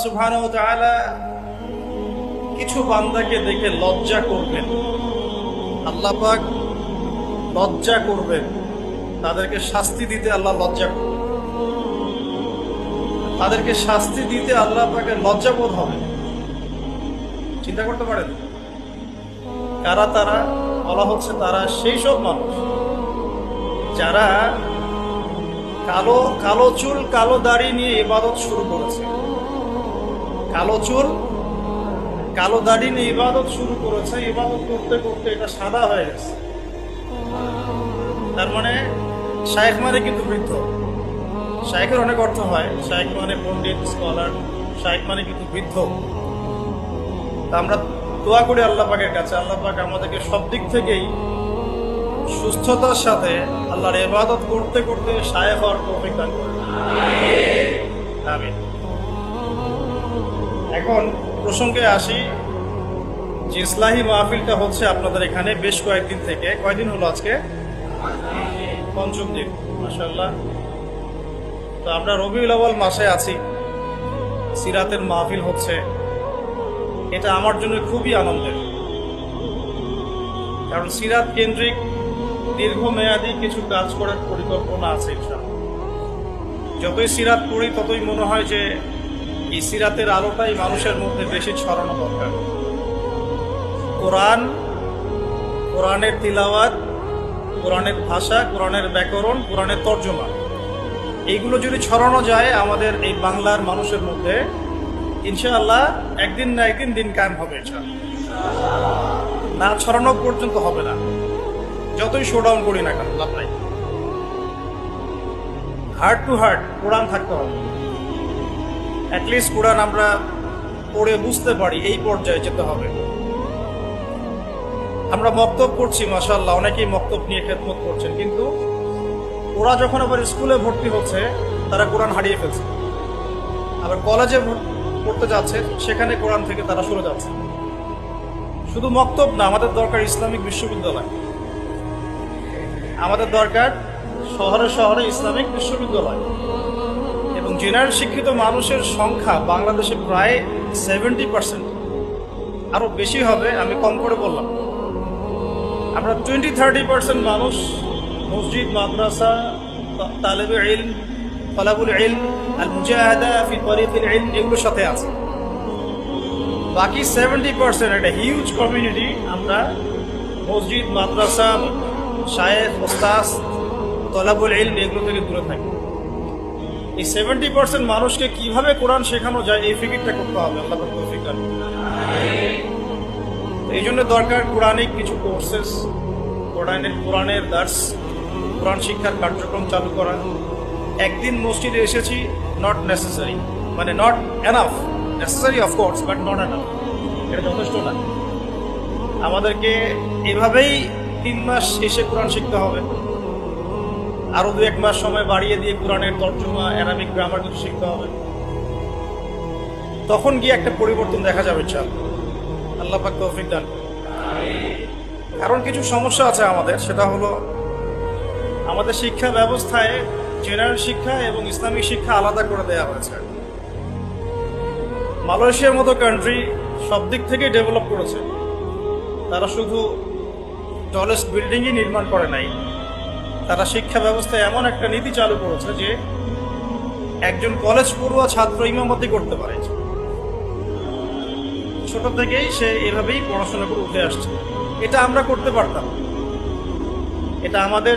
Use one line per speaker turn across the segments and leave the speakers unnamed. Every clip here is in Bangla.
সুবহানাহু ওয়া তাআলা কিছু বান্দাকে দেখে লজ্জা করবেন। আল্লাহ পাক লজ্জা করবেন, তাদেরকে শাস্তি দিতে আল্লাহ লজ্জা করবেন। তাদেরকে শাস্তি দিতে আল্লাহ পাকের লজ্জা বোধ হবে। চিন্তা করতে পারেন কারা তারা? বলা হচ্ছে তারা সেই সব মানুষ যারা কালো কালো চুল কালো দাড়ি নিয়ে ইবাদত শুরু করেছে। কালো চুল কালো দাড়ি নিয়ে ইবাদত শুরু করেছে, ইবাদত করতে করতে এটা সাদা হয়ে গেছে। তার মানে শায়েখ মানে কিন্তু বৃদ্ধ। শায়েখের অনেক অর্থ হয়, শায়েখ মানে পণ্ডিত, স্কলার। শায়েখ মানে কিন্তু বৃদ্ধ। তা আমরা দোয়া করি আল্লাহ পাকের কাছে, আল্লাহ পাক আমাদেরকে সব দিক থেকেই সুস্থতার সাথে আল্লাহর ইবাদত করতে করতে শায়েখ হওয়ার তৌফিক দান করেন। আমিন। এখন প্রসঙ্গে আসি যে ইসলাহি মাহফিলটা হচ্ছে আপনাদের এখানে বেশ কয়েকদিন থেকে। কয়দিন হলো আজকে? পঞ্চম দিন, মাশাআল্লাহ। তো আমরা রবিউল আউয়াল মাসে আছি, সিরাতের মাহফিল হচ্ছে। এটা আমার জন্য খুবই আনন্দের, কারণ সিরাত কেন্দ্রিক দীর্ঘমেয়াদী কিছু কাজ করার পরিকল্পনা আছে ইনশাআল্লাহ। যতই সিরাত পড়ি ততই মনে হয় যে এই সিরাতের আলোটাই মানুষের মধ্যে বেশি ছড়ানো দরকার। কোরআনের তিলাওয়াত, কোরআনের ভাষা, কোরআনের ব্যাকরণ, কোরআনের তর্জমা, এইগুলো যদি ছড়ানো যায় আমাদের এই বাংলার মানুষের মধ্যে, ইনশাআল্লাহ একদিন না একদিন দিন কায়েম হবে। না ছড়ানো পর্যন্ত হবে না, যতই শোডাউন করি না কেন লাভ নাই। হার্ট টু হার্ট কোরআন থাকতে হবে। অ্যাটলিস্ট কোরআন আমরা পড়ে বুঝতে পারি, এই পর্যায়ে যেতে হবে। আমরা মক্তব করছি, মাশাআল্লাহ, অনেকেই মক্তব নিয়ে খেদমত করছেন, কিন্তু ওরা যখন আবার স্কুলে ভর্তি হচ্ছে তারা কোরআন হারিয়ে ফেলছে। আবার কলেজে পড়তে যাচ্ছে, সেখানে কোরআন থেকে তারা সরে যাচ্ছে। শুধু মক্তব না, আমাদের দরকার ইসলামিক বিশ্ববিদ্যালয়। আমাদের দরকার শহরে শহরে ইসলামিক বিশ্ববিদ্যালয়। এবং জেনারেল শিক্ষিত মানুষের সংখ্যা বাংলাদেশে প্রায় 70%, আরো বেশি হবে, আমি কম করে বললাম। আমরা 20-30% মানুষ মসজিদ, মাদ্রাসা, তালেবে ইলম, তলাবুল ইলম, আল মুজাহাদা ফি তরিকিল ইলম, এগুলোর সাথে আছে। বাকি 70% একটা হিউজ কমিউনিটি আমরা মসজিদ, মাদ্রাসা, শায়েখ, ওস্তাদ, তলাবুল ইলম এগুলো থেকে দূরে থাকি। এই 70% মানুষকে কিভাবে কোরআন শেখানো যায় এই ফিকিরটা করতে হবে। আল্লাহ পাক তৌফিক দান করুন। এই জন্য দরকার কোরআনিক কিছু কোর্সেস, কোরআনের দার্স, কোরআন শিক্ষার কার্যক্রম চালু করা। একদিন মসজিদে এসেছি, নট নেসেসারি, মানে not enough. Necessary of course, but not enough. এটা যথেষ্ট না। আমাদেরকে এভাবেই 3 মাস এসে কোরআন শিখতে হবে। আরো 2-1 মাস সময় বাড়িয়ে দিয়ে কোরআনের তর্জমা, অ্যারাবিক গ্রামার কিছু শিখতে হবে। তখন গিয়ে একটা পরিবর্তন দেখা যাবে ইনশাআল্লাহ। আল্লাহ পাক তৌফিক দান করুন। কারণ কিছু সমস্যা আছে আমাদের, সেটা হলো আমাদের শিক্ষা ব্যবস্থায় জেনারেল শিক্ষা এবং ইসলামিক শিক্ষা আলাদা করে দেওয়া হয়েছে। মালয়েশিয়ার মতো কান্ট্রি সব দিক থেকেই ডেভেলপ করেছে। তারা শুধু টলেস্ট বিল্ডিংই নির্মাণ করে নাই, তারা শিক্ষা ব্যবস্থায় এমন একটা নীতি চালু করেছে যে একজন কলেজ পড়ুয়া ছাত্র ইমামতি করতে পারে। ছোট থেকেই সে এভাবেই পড়াশোনা করে উঠে আসছে। এটা আমরা করতে পারতাম। এটা আমাদের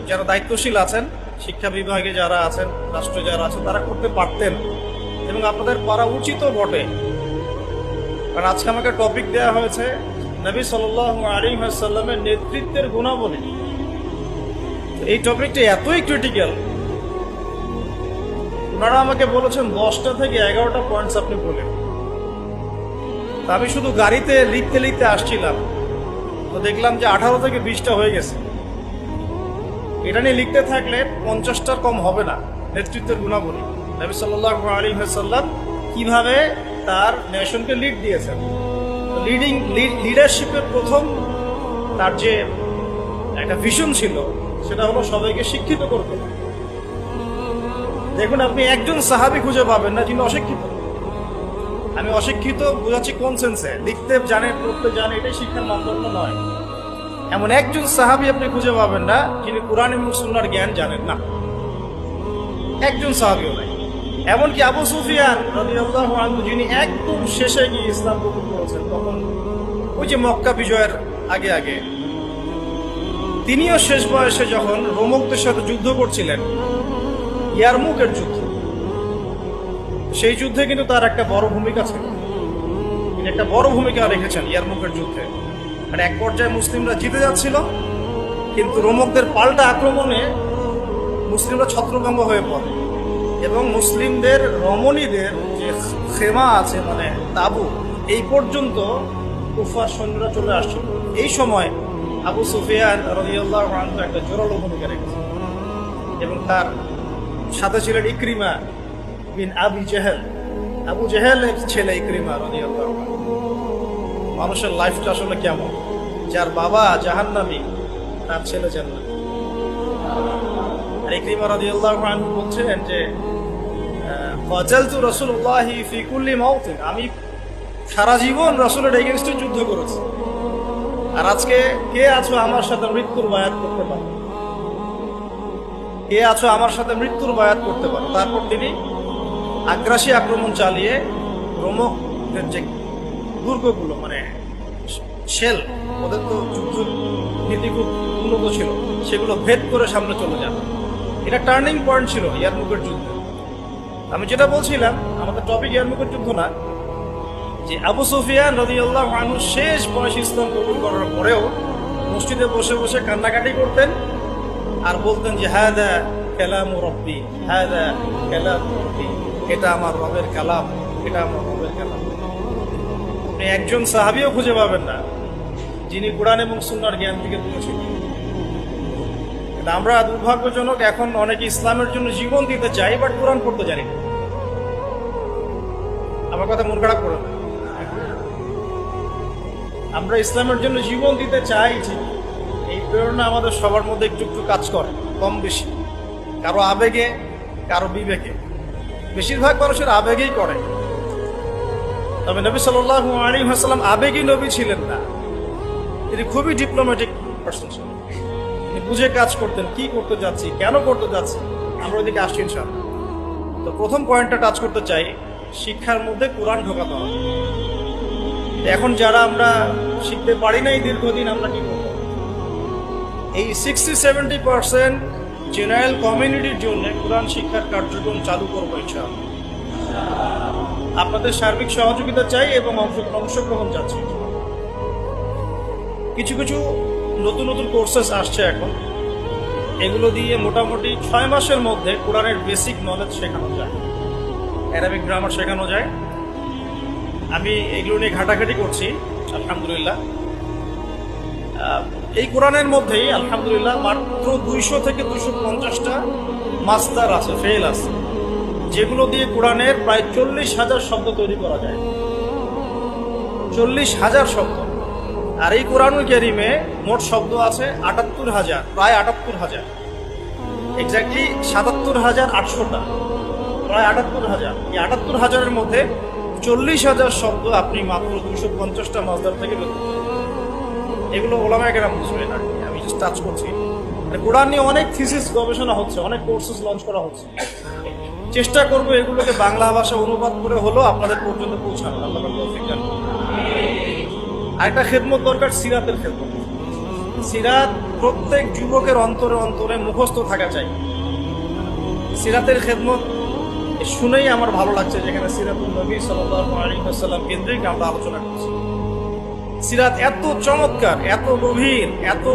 যারা দায়িত্বশীল আছেন, শিক্ষা বিভাগে যারা আছেন, রাষ্ট্রে যারা আছেন, তারা করতে পারতেন এবং আপনাদের পারা উচিতও বটে। কারণ আজকে আমাকে টপিক দেওয়া হয়েছে নবী সাল্লাল্লাহু আলাইহি ওয়াসাল্লামের নেতৃত্বের গুণাবলী। এই টপিকটা এতই ক্রিটিক্যাল, ওনারা আমাকে বলেছেন 10টা থেকে 11টা পয়েন্টস আপনি বলেন। আমি শুধু গাড়িতে লিখতে লিখতে আসছিলাম, তো দেখলাম যে 18 থেকে 20টা হয়ে গেছে। এটা নিয়ে লিখতে থাকলে 50টার কম হবে না। নেতৃত্বের গুণাবলী, নবী সাল্লাল্লাহু আলাইহি ওয়াসাল্লাম কিভাবে তার নেশনকে লিড দিয়েছেন। লিডারশিপের প্রথম তার যে একটা ভিশন ছিল, সেটা হলো সবাইকে শিক্ষিত করতে। দেখুন, আপনি একজন সাহাবী খুঁজে পাবেন না যিনি অশিক্ষিত। আমি অশিক্ষিত বোঝাচ্ছি কোন সেন্সে, লিখতে জানে পড়তে জানে এটাই শিক্ষার মানদণ্ড নয়। এমন একজন সাহাবী আপনি খুঁজে পাবেন না যিনি কোরআন এবং সুন্নাহর জ্ঞান জানেন না, একজন সাহাবীও নাই। এমনকি আবু সুফিয়ান রাদিয়াল্লাহু আনহু যিনি একদম শেষে গিয়ে ইসলাম কবুল করেছেন, তখন ওই যে মক্কা বিজয়ের আগে আগে, তিনিও শেষ বয়সে যখন রোমকদের সাথে যুদ্ধ করছিলেন, ইয়ারমুকের যুদ্ধ, সেই যুদ্ধে কিন্তু তার একটা বড় ভূমিকা ছিল, তিনি একটা বড় ভূমিকা রেখেছেন ইয়ারমুকের যুদ্ধে। আর এক পর্যায়ে মুসলিমরা জিতে যাচ্ছিল, কিন্তু রোমকদের পাল্টা আক্রমণে মুসলিমরা ছত্রভঙ্গ হয়ে পড়ে এবং মুসলিমদের রমণীদের যে খেমা আছে মানে তাবু, এই পর্যন্ত কুফার সৈন্যরা চলে আসছিল। এই সময় আবু সুফিয়ান রাদিয়াল্লাহু আনহু একটা জোরালো ভূমিকা রেখেছেন এবং তার সাথে ছিলেন ইকরিমা বিন আবি জেহেল, আবু জেহেলের ছেলে ইকরিমা রাদিয়াল্লাহু আনহু। মানুষের লাইফটা আসলে কেমন, যার বাবা জাহান্নামী তার ছেলে জান্নাতি। আর ইকরিমা রাদিয়াল্লাহু আনহু বলছেন যে ফাজালতু রাসূলুল্লাহি ফি কুল্লি মাওতিন, আমি সারা জীবন রাসূলের এগেইনস্টে যুদ্ধ করেছি, আর আজকে কে আছো আমার সাথে মৃত্যুর বায়াত করতে পারো, কে আছো আমার সাথে মৃত্যুর বায়াত করতে পারো। তারপর তিনি আগ্রাসী আক্রমণ চালিয়ে রোমকদের যে দুর্গগুলো মানে শেল, ওদের তো যুদ্ধ নীতি খুব উন্নত ছিল, সেগুলো ভেদ করে সামনে চলে যান। এটা টার্নিং পয়েন্ট ছিল ইয়ারমুকের যুদ্ধ। আমি যেটা বলছিলাম, আমাদের টপিক ইয়ারমুকের যুদ্ধ না, যে আবু সুফিয়ান রাদিয়াল্লাহু আনহু শেষ বয়সে ইসলাম কবুল করার পরেও মসজিদে বসে বসে কান্নাকাটি করতেন আর বলতেন যে হাদা কালামু রাব্বি, হাদা কালামু রাব্বি, এটা আমার রবের কালাম, এটা আমার রবের কালাম। আপনি একজন সাহাবীও খুঁজে পাবেন না যিনি কোরআন এবং সুন্নাহর জ্ঞান থেকে দূরে ছিলেন। আমরা দুর্ভাগ্যজনক, এখন অনেকে ইসলামের জন্য জীবন দিতে চাই, বাট কোরআন পড়তে জানি না। আমার কথা মন খারাপ করে না, আমরা ইসলামের জন্য জীবন দিতে চাই ঠিক, এই প্রেরণা আমাদের সবার মধ্যে একটু একটু কাজ করে, কম বেশি, কারো আবেগে কারো বিবেকে, বেশিরভাগ মানুষের আবেগেই করে। তবে নবী সাল্লাল্লাহু আলাইহি ওয়াসাল্লাম আবেগী নবী ছিলেন না, তিনি খুবই ডিপ্লোম্যাটিক পারসন ছিলেন। তিনি বুঝে কাজ করতেন, কি করতে যাচ্ছি, কেন করতে যাচ্ছি। আমরা ওইদিকে আসছি ইনশাআল্লাহ। তো প্রথম পয়েন্টটা টাচ করতে চাই, শিক্ষার মধ্যে কোরআন ঢোকাতে হবে। এখন যারা আমরা শিখতে পারি নাই দীর্ঘদিন, আমরা কি করব? এই 60-70% জেনারেল কমিউনিটির জন্য কোরআন শিক্ষার কার্যক্রম চালু করবো ইনশাআল্লাহ। আপনাদের সার্বিক সহযোগিতা চাই এবং অংশগ্রহণ চাচ্ছি। কিছু কিছু নতুন নতুন কোর্সেস আসছে এখন, এগুলো দিয়ে মোটামুটি 6 মাসের মধ্যে কোরআনের বেসিক নলেজ শেখানো যায়, অ্যারাবিক গ্রামার শেখানো যায়। আমি এগুলো নিয়ে ঘাটাঘাটি করছি আলহামদুলিল্লাহ। এই কোরআনের মধ্যেই আলহামদুলিল্লাহ মাত্র 200 থেকে 250টা মাস্টার আছে, ফেল আছে, যেগুলো দিয়ে কোরআনের প্রায় 40,000 শব্দ তৈরি করা যায়। 40,000 শব্দ। আর এই কোরআনুল কারীমে মোট শব্দ আছে 78,000, প্রায় 78,000, এক্স্যাক্টলি 77,800টা, প্রায় 78,000। এই 78,000-এর মধ্যে 40,000 শব্দ আপনি মাত্র 250টা মাসদার থেকে বের করতে পারবেন। এগুলো ওলামায়ে কেরাম বুঝবেন, আর আমি জাস্ট টাচ করছি। কোরআন নিয়ে অনেক থিসিস গবেষণা হচ্ছে, অনেক কোর্সেস লঞ্চ করা হচ্ছে। চেষ্টা করবো এগুলোকে বাংলা ভাষা অনুবাদ করে হলো আপনাদের পর্যন্ত পৌঁছানো। আল্লাহ তৌফিক দান। আরেকটা খেদমত দরকার, সিরাতের খেদমত। সিরাত প্রত্যেক যুবকের অন্তরে অন্তরে মুখস্থ থাকা চাই। সিরাতের খেদমত শুনেই আমার ভালো লাগছে, যেখানে সিরাতুন নবী সাল্লাল্লাহু আলাইহি ওয়াসাল্লাম কেন্দ্রিক আমরা আলোচনা করছি। সিরাত এত চমৎকার, এত গভীর, এত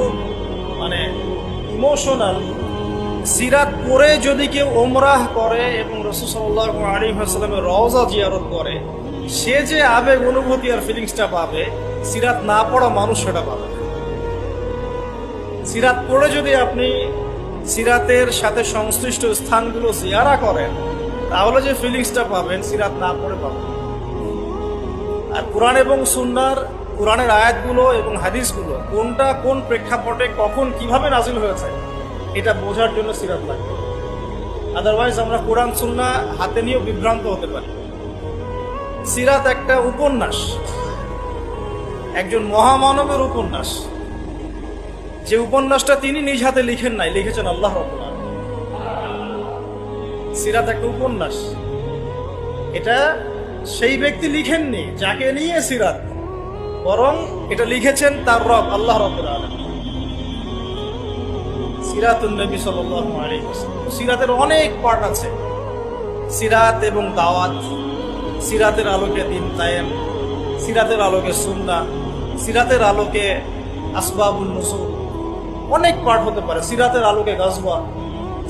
মানে ইমোশনাল। সিরাত পড়ে যদি কেউ ওমরাহ করে এবং রাসূল সাল্লাল্লাহু আলাইহি ওয়াসাল্লামের রওজা জিয়ারত করে, সে যে আবেগ অনুভূতি আর ফিলিংসটা পাবে, সিরাত না পড়া মানুষ সেটা পাবে। সিরাত পড়ে যদি আপনি সিরাতের সাথে সংশ্লিষ্ট স্থানগুলো জিয়ারা করেন, তাহলে যে ফিলিংসটা পাবেন সিরাত না পড়ে পাবেন। আর কোরআন এবং সুন্নাহর, কোরআনের আয়াতগুলো এবং হাদিসগুলো কোনটা কোন প্রেক্ষাপটে কখন কিভাবে নাজিল হয়েছে, এটা বোঝার জন্য সিরাত লাগবে। আদারওয়াইজ আমরা কোরআন সুন্নাহ হাতে নিয়েও বিভ্রান্ত হতে পারি। সিরাত একটা উপন্যাস, একজন মহামানবের উপন্যাস। যে উপন্যাসটা তিনি নিজ হাতে লিখেন নাই, লিখেছেন আল্লাহ রাব্বুল আলামিন। সিরাত একটা উপন্যাস, এটা সেই ব্যক্তি লিখেননি যাকে নিয়ে সিরাত, বরং এটা লিখেছেন তার রব আল্লাহ রাব্বুল আলামিন। সিরাতুন নবী সাল্লাল্লাহু আলাইহি ওয়াসাল্লাম। সিরাতের অনেক পার্ট আছে, সিরাত এবং দাওয়াত, সিরাতের আলোকে দিন কায়েম, সিরাতের আলোকে সুন্নাহ, সিরাতের আলোকে আসবাবুন নুজুল, অনেক পার্ট হতে পারে। সিরাতের আলোকে গাজওয়া,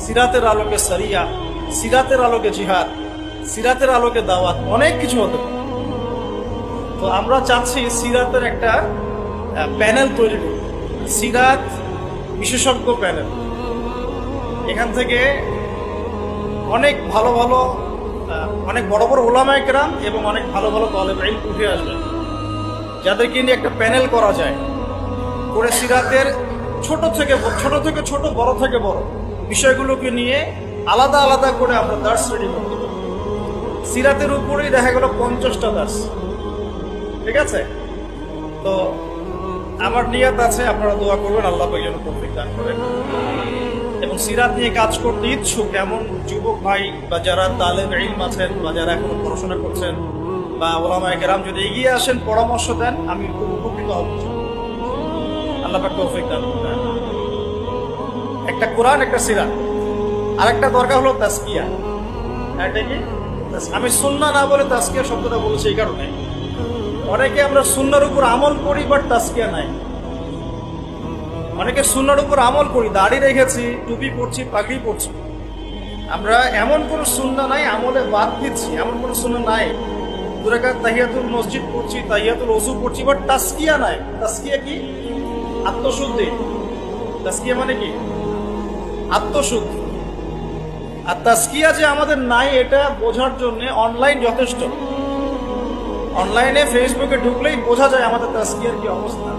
সিরাতের আলোকে সারিয়া, সিরাতের আলোকে জিহাদ, সিরাতের আলোকে দাওয়াত, অনেক কিছু হতে পারে। তো আমরা চাচ্ছি সিরাতের একটা প্যানেল তৈরি করব, সিরাত বিশেষজ্ঞ প্যানেল। এখান থেকে অনেক ভালো ভালো অনেক বড় বড় উলামায়ে কেরাম এবং অনেক ভালো ভালো তালেবে ইলম উঠে আসবে, যাদেরকে নিয়ে একটা প্যানেল করা যায়, করে সিরাতের ছোট থেকে ছোট, বড় থেকে বড় বিষয়গুলোকে নিয়ে আলাদা আলাদা করে আমরা দার্স রেডি করতে পারি। সিরাতের উপরেই দেখা গেল 50টা দার্স, ঠিক আছে? তো আমার নিয়ত আছে, আপনারা দোয়া করবেন আল্লাহ পাক যেন তৌফিক দান করেন। এবং সিরাত নিয়ে কাজ করতে ইচ্ছুক এমন যুবক ভাই বা যারা তালেবে ইলম আছেন বা যারা এখনো পড়াশোনা করছেন বা উলামায়ে কেরাম যদি এগিয়ে আসেন, পরামর্শ দেন, আমি খুব উপকৃত হব। আল্লাহ পাক তৌফিক দান করেন। একটা কোরআন, একটা সিরাত, আরেকটা দরকার হলো তাজকিয়া। এটা কি? আমি সুন্নাহ না বলে তাজকিয়া শব্দটা বলছি এই কারণে, অনেকে আমরা সুন্নাহর উপর আমল করি বাট তাজকিয়া নাই। অনেকে সুন্নাহর উপর আমল করি, দাড়ি রেখেছি, টুপি পরছি, পাগড়ি পরছি, আমরা এমন কোনো সুন্নাহ নাই, আমলে বাদ দিচ্ছি এমন কোনো সুন্নাহ নাই। 2 রাকাত তাহিয়াতুল মসজিদ পড়ছি, তাহিয়াতুল ওযু পড়ছি, বাট তাজকিয়া নাই। তাজকিয়া কি? আত্মশুদ্ধি। তাজকিয়া মানে কি? আত্মশুদ্ধি। আর তাজকিয়া যে আমাদের নাই এটা বোঝার জন্য অনলাইন যথেষ্ট। অনলাইনে ফেসবুকে ঢুকলেই বোঝা যায় আমাদের তাজকিয়ার কি অবস্থা।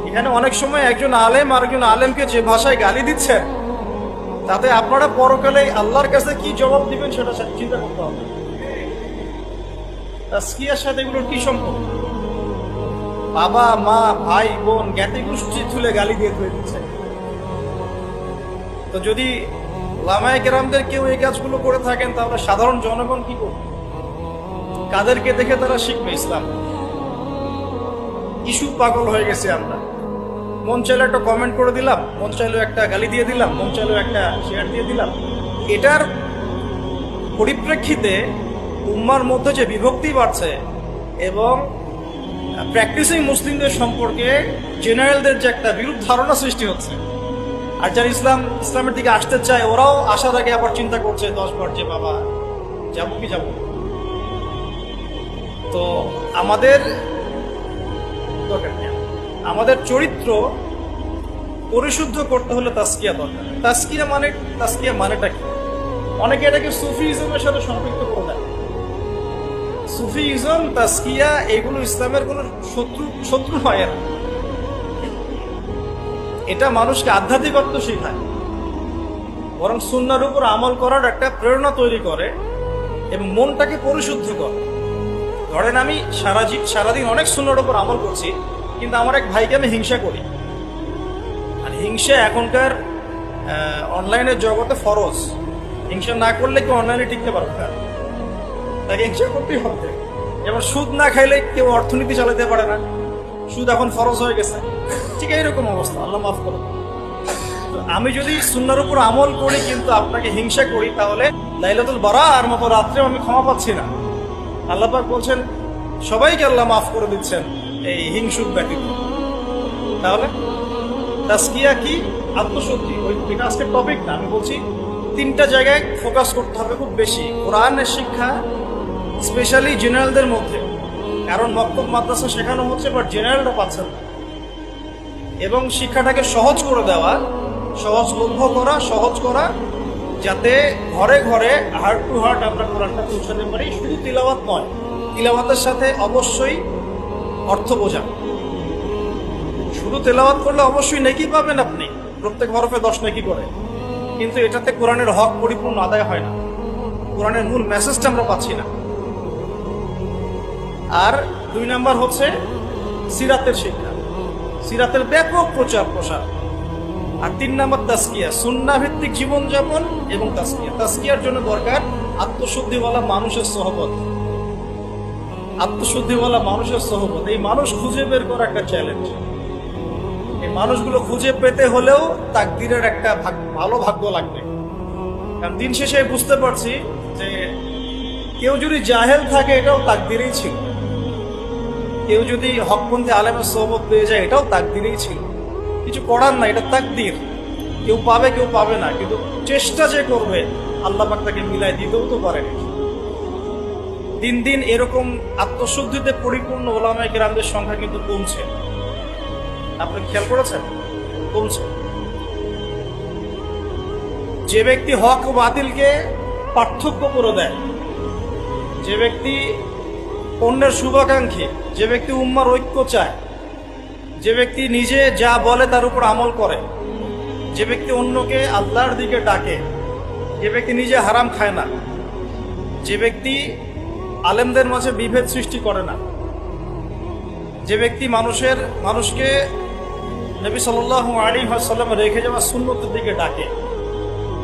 এখানে অনেক সময় একজন আলেম আরেকজন আলেমকে যে ভাষায় গালি দিচ্ছেন, তাতে আপনারা পরকালে আল্লাহর কাছে কি জবাব দিবেন সেটা চিন্তা করতে হবে। তাজকিয়ার সাথে এগুলোর কি সম্পর্ক? বাবা মা ভাই বোন জ্ঞাতি গোষ্ঠী তুলে গালি দিয়ে ধুয়ে দিচ্ছে। তো যদি উলামায়ে কেরামদের কেউ এই কাজগুলো করে থাকেন, তাহলে সাধারণ জনগণ কি করবে? কাদেরকে দেখে তারা শিখবে ইসলাম? ইস্যু পাগল হয়ে গেছে আমরা। মন চাইলে একটা কমেন্ট করে দিলাম, মন চাইলেও একটা গালি দিয়ে দিলাম, মন চাইলেও একটা শেয়ার দিয়ে দিলাম। এটার পরিপ্রেক্ষিতে উম্মার মধ্যে যে বিভক্তি বাড়ছে এবং প্র্যাকটিসিং মুসলিমদের সম্পর্কে জেনারেলদের যে একটা বিরূপ ধারণা সৃষ্টি হচ্ছে, আর যারা ইসলামের দিকে আসতে চায় ওরাও আসার আগে আবার চিন্তা করছে 10 বার যে বাবা যাবো কি যাবো। তো আমাদের চরিত্র পরিশুদ্ধ করতে হলে তাজকিয়া দরকার। তাজকিয়া মানেটা কি? অনেকে এটাকে সুফিইজমের সাথে সম্পৃক্ত করে দেয়। সুফিইজম, তাজকিয়া এগুলো ইসলামের কোনো শত্রু হয় না। এটা মানুষকে আধ্যাত্মিকত্ব শেখায়, বরং সুন্নাহর উপর আমল করার একটা প্রেরণা তৈরি করে এবং মনটাকে পরিশুদ্ধ করে। ধরেন আমি সারাদিন অনেক সুন্নাহর উপর আমল করছি, কিন্তু আমার এক ভাইকে আমি হিংসা করি। আর হিংসা এখনকার অনলাইনের জগতে ফরজ। হিংসা না করলে কেউ অনলাইনে টিকতে পারবে না, তাকে হিংসা করতেই হবে। যেমন সুদ না খাইলে কেউ অর্থনীতি চালাতে পারে না, সুদ এখন ফরজ হয়ে গেছে। ঠিক এইরকম অবস্থা, আল্লাহ মাফ করো। আমি যদি সুন্নাহর উপর আমল করি কিন্তু আপনাকে হিংসা করি, তাহলে লাইলাতুল বারার মতো রাত্রেও আমি ক্ষমা পাচ্ছি না। আল্লাহ পাক বলছেন সবাইকে আল্লাহ মাফ করে দিচ্ছেন এই হিংসুক ব্যতীত। তাহলে তাজকিয়া কি? আত্মশুদ্ধি। ওইটা আজকের টপিক না, আমি বলছি 3টা জায়গায় ফোকাস করতে হবে খুব বেশি। কোরআনের শিক্ষা স্পেশালি জেনারেলদের মধ্যে, কারণ মক্তব মাদ্রাসা শেখানো হচ্ছে বাট জেনারেলরা পাচ্ছেন না। এবং শিক্ষাটাকে সহজ করে দেওয়া, সহজলভ্য করা, সহজ করা, যাতে ঘরে ঘরে হার্ট টু হার্ট আমরা কোরআনটা পৌঁছাতে পারি। শুধু তিলাওয়াত নয়, তিলাওয়াতের সাথে অবশ্যই অর্থ বোঝা। শুধু তেলাওয়াত করলে অবশ্যই নেকি পাবেন আপনি, প্রত্যেক হরফে 10 নেকি করে, কিন্তু এটাতে কোরআনের হক পরিপূর্ণ আদায় হয় না। কোরআনের মূল মেসেজটা আমরা পাচ্ছি না। আর 2 নাম্বার হচ্ছে সিরাতের শিক্ষা, সিরাতের ব্যাপক প্রচার প্রসার। আর 3 নাম্বার তাসকিয়া, সুন্নাহ ভিত্তিক জীবনযাপন এবং তাসকিয়া। তাসকিয়ার জন্য দরকার আত্মশুদ্ধিওয়ালা মানুষের সহবত, আত্মশুদ্ধিওয়ালা মানুষের সহবত। এই মানুষ খুঁজে বের করা একটা চ্যালেঞ্জ। এই মানুষগুলো খুঁজে পেতে হলেও তাকদীরের একটা ভালো ভাগ্য লাগবে। কারণ দিন শেষে বুঝতে পারছি যে কেউ যদি জাহেল থাকে এটাও তাকদীরেই ছিল, কেউ যদি হকপন্থী আলেমের সহবত পেয়ে যায় এটাও তাকদীরেই ছিল। কিছু করার না, এটা তাকদীর। কেউ পাবে কেউ পাবে না, কিন্তু চেষ্টা যে করবে আল্লাহ পাক তাকে মিলাই দিতেও তো পারেন। দিন দিন এরকম আত্মশুদ্ধিতে পরিপূর্ণ ওলামায়ে কেরামদের সংখ্যা কিন্তু কমছে। আপনি খেয়াল করেছেন? কমছে। যে ব্যক্তি হক ও বাতিলকে পার্থক্য করে দেয়, যে ব্যক্তি অন্যের শুভাকাঙ্ক্ষী, যে ব্যক্তি উম্মার ঐক্য চায়, যে ব্যক্তি নিজে যা বলে তার উপর আমল করে, যে ব্যক্তি অন্যকে আল্লাহর দিকে ডাকে, যে ব্যক্তি নিজে হারাম খায় না, যে ব্যক্তি আলেমদের মাঝে বিভেদ সৃষ্টি করে না, যে ব্যক্তি মানুষকে নবী সাল্লাল্লাহু আলাইহি ওয়াসাল্লাম রেখে যাওয়া সুন্নতের দিকে ডাকে,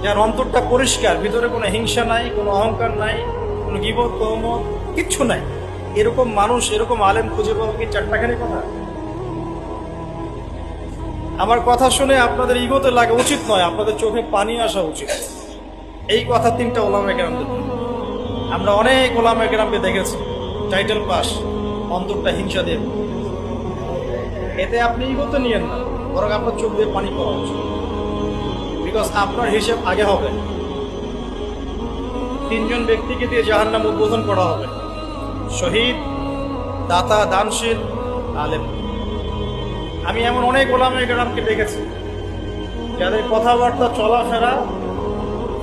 যার অন্তরটা পরিষ্কার, ভিতরে কোনো হিংসা নাই, কোনো অহংকার নাই, কোনো গীবত তহমত কিচ্ছু নাই, এরকম মানুষ, এরকম আলেম খুঁজে পাবো কি চারটাখানি কথা? আমার কথা শুনে আপনাদের ইগোতে লাগা উচিত নয়, আপনাদের চোখে পানি আসা উচিত। এই কথা 3টা ওলামায়ে কেরামদের। আমরা অনেক ওলামায়ে কেরামকে দেখেছি টাইটেল পাস, অন্তরটা হিংসা দিয়ে। এতে আপনি ইগোতে নিয়েন না, বরং আপনার চোখ দিয়ে পানি পড়া উচিত। বিকজ আপনার হিসেব আগে হবে। 3 জন ব্যক্তিকে দিয়ে জাহান্নাম উদ্বোধন করা হবে: শহীদ, দাতা, দানশীল, আলেম। আমি এমন অনেক ওলামায়ে কেরামকে দেখেছি যাদের কথাবার্তা, চলাফেরা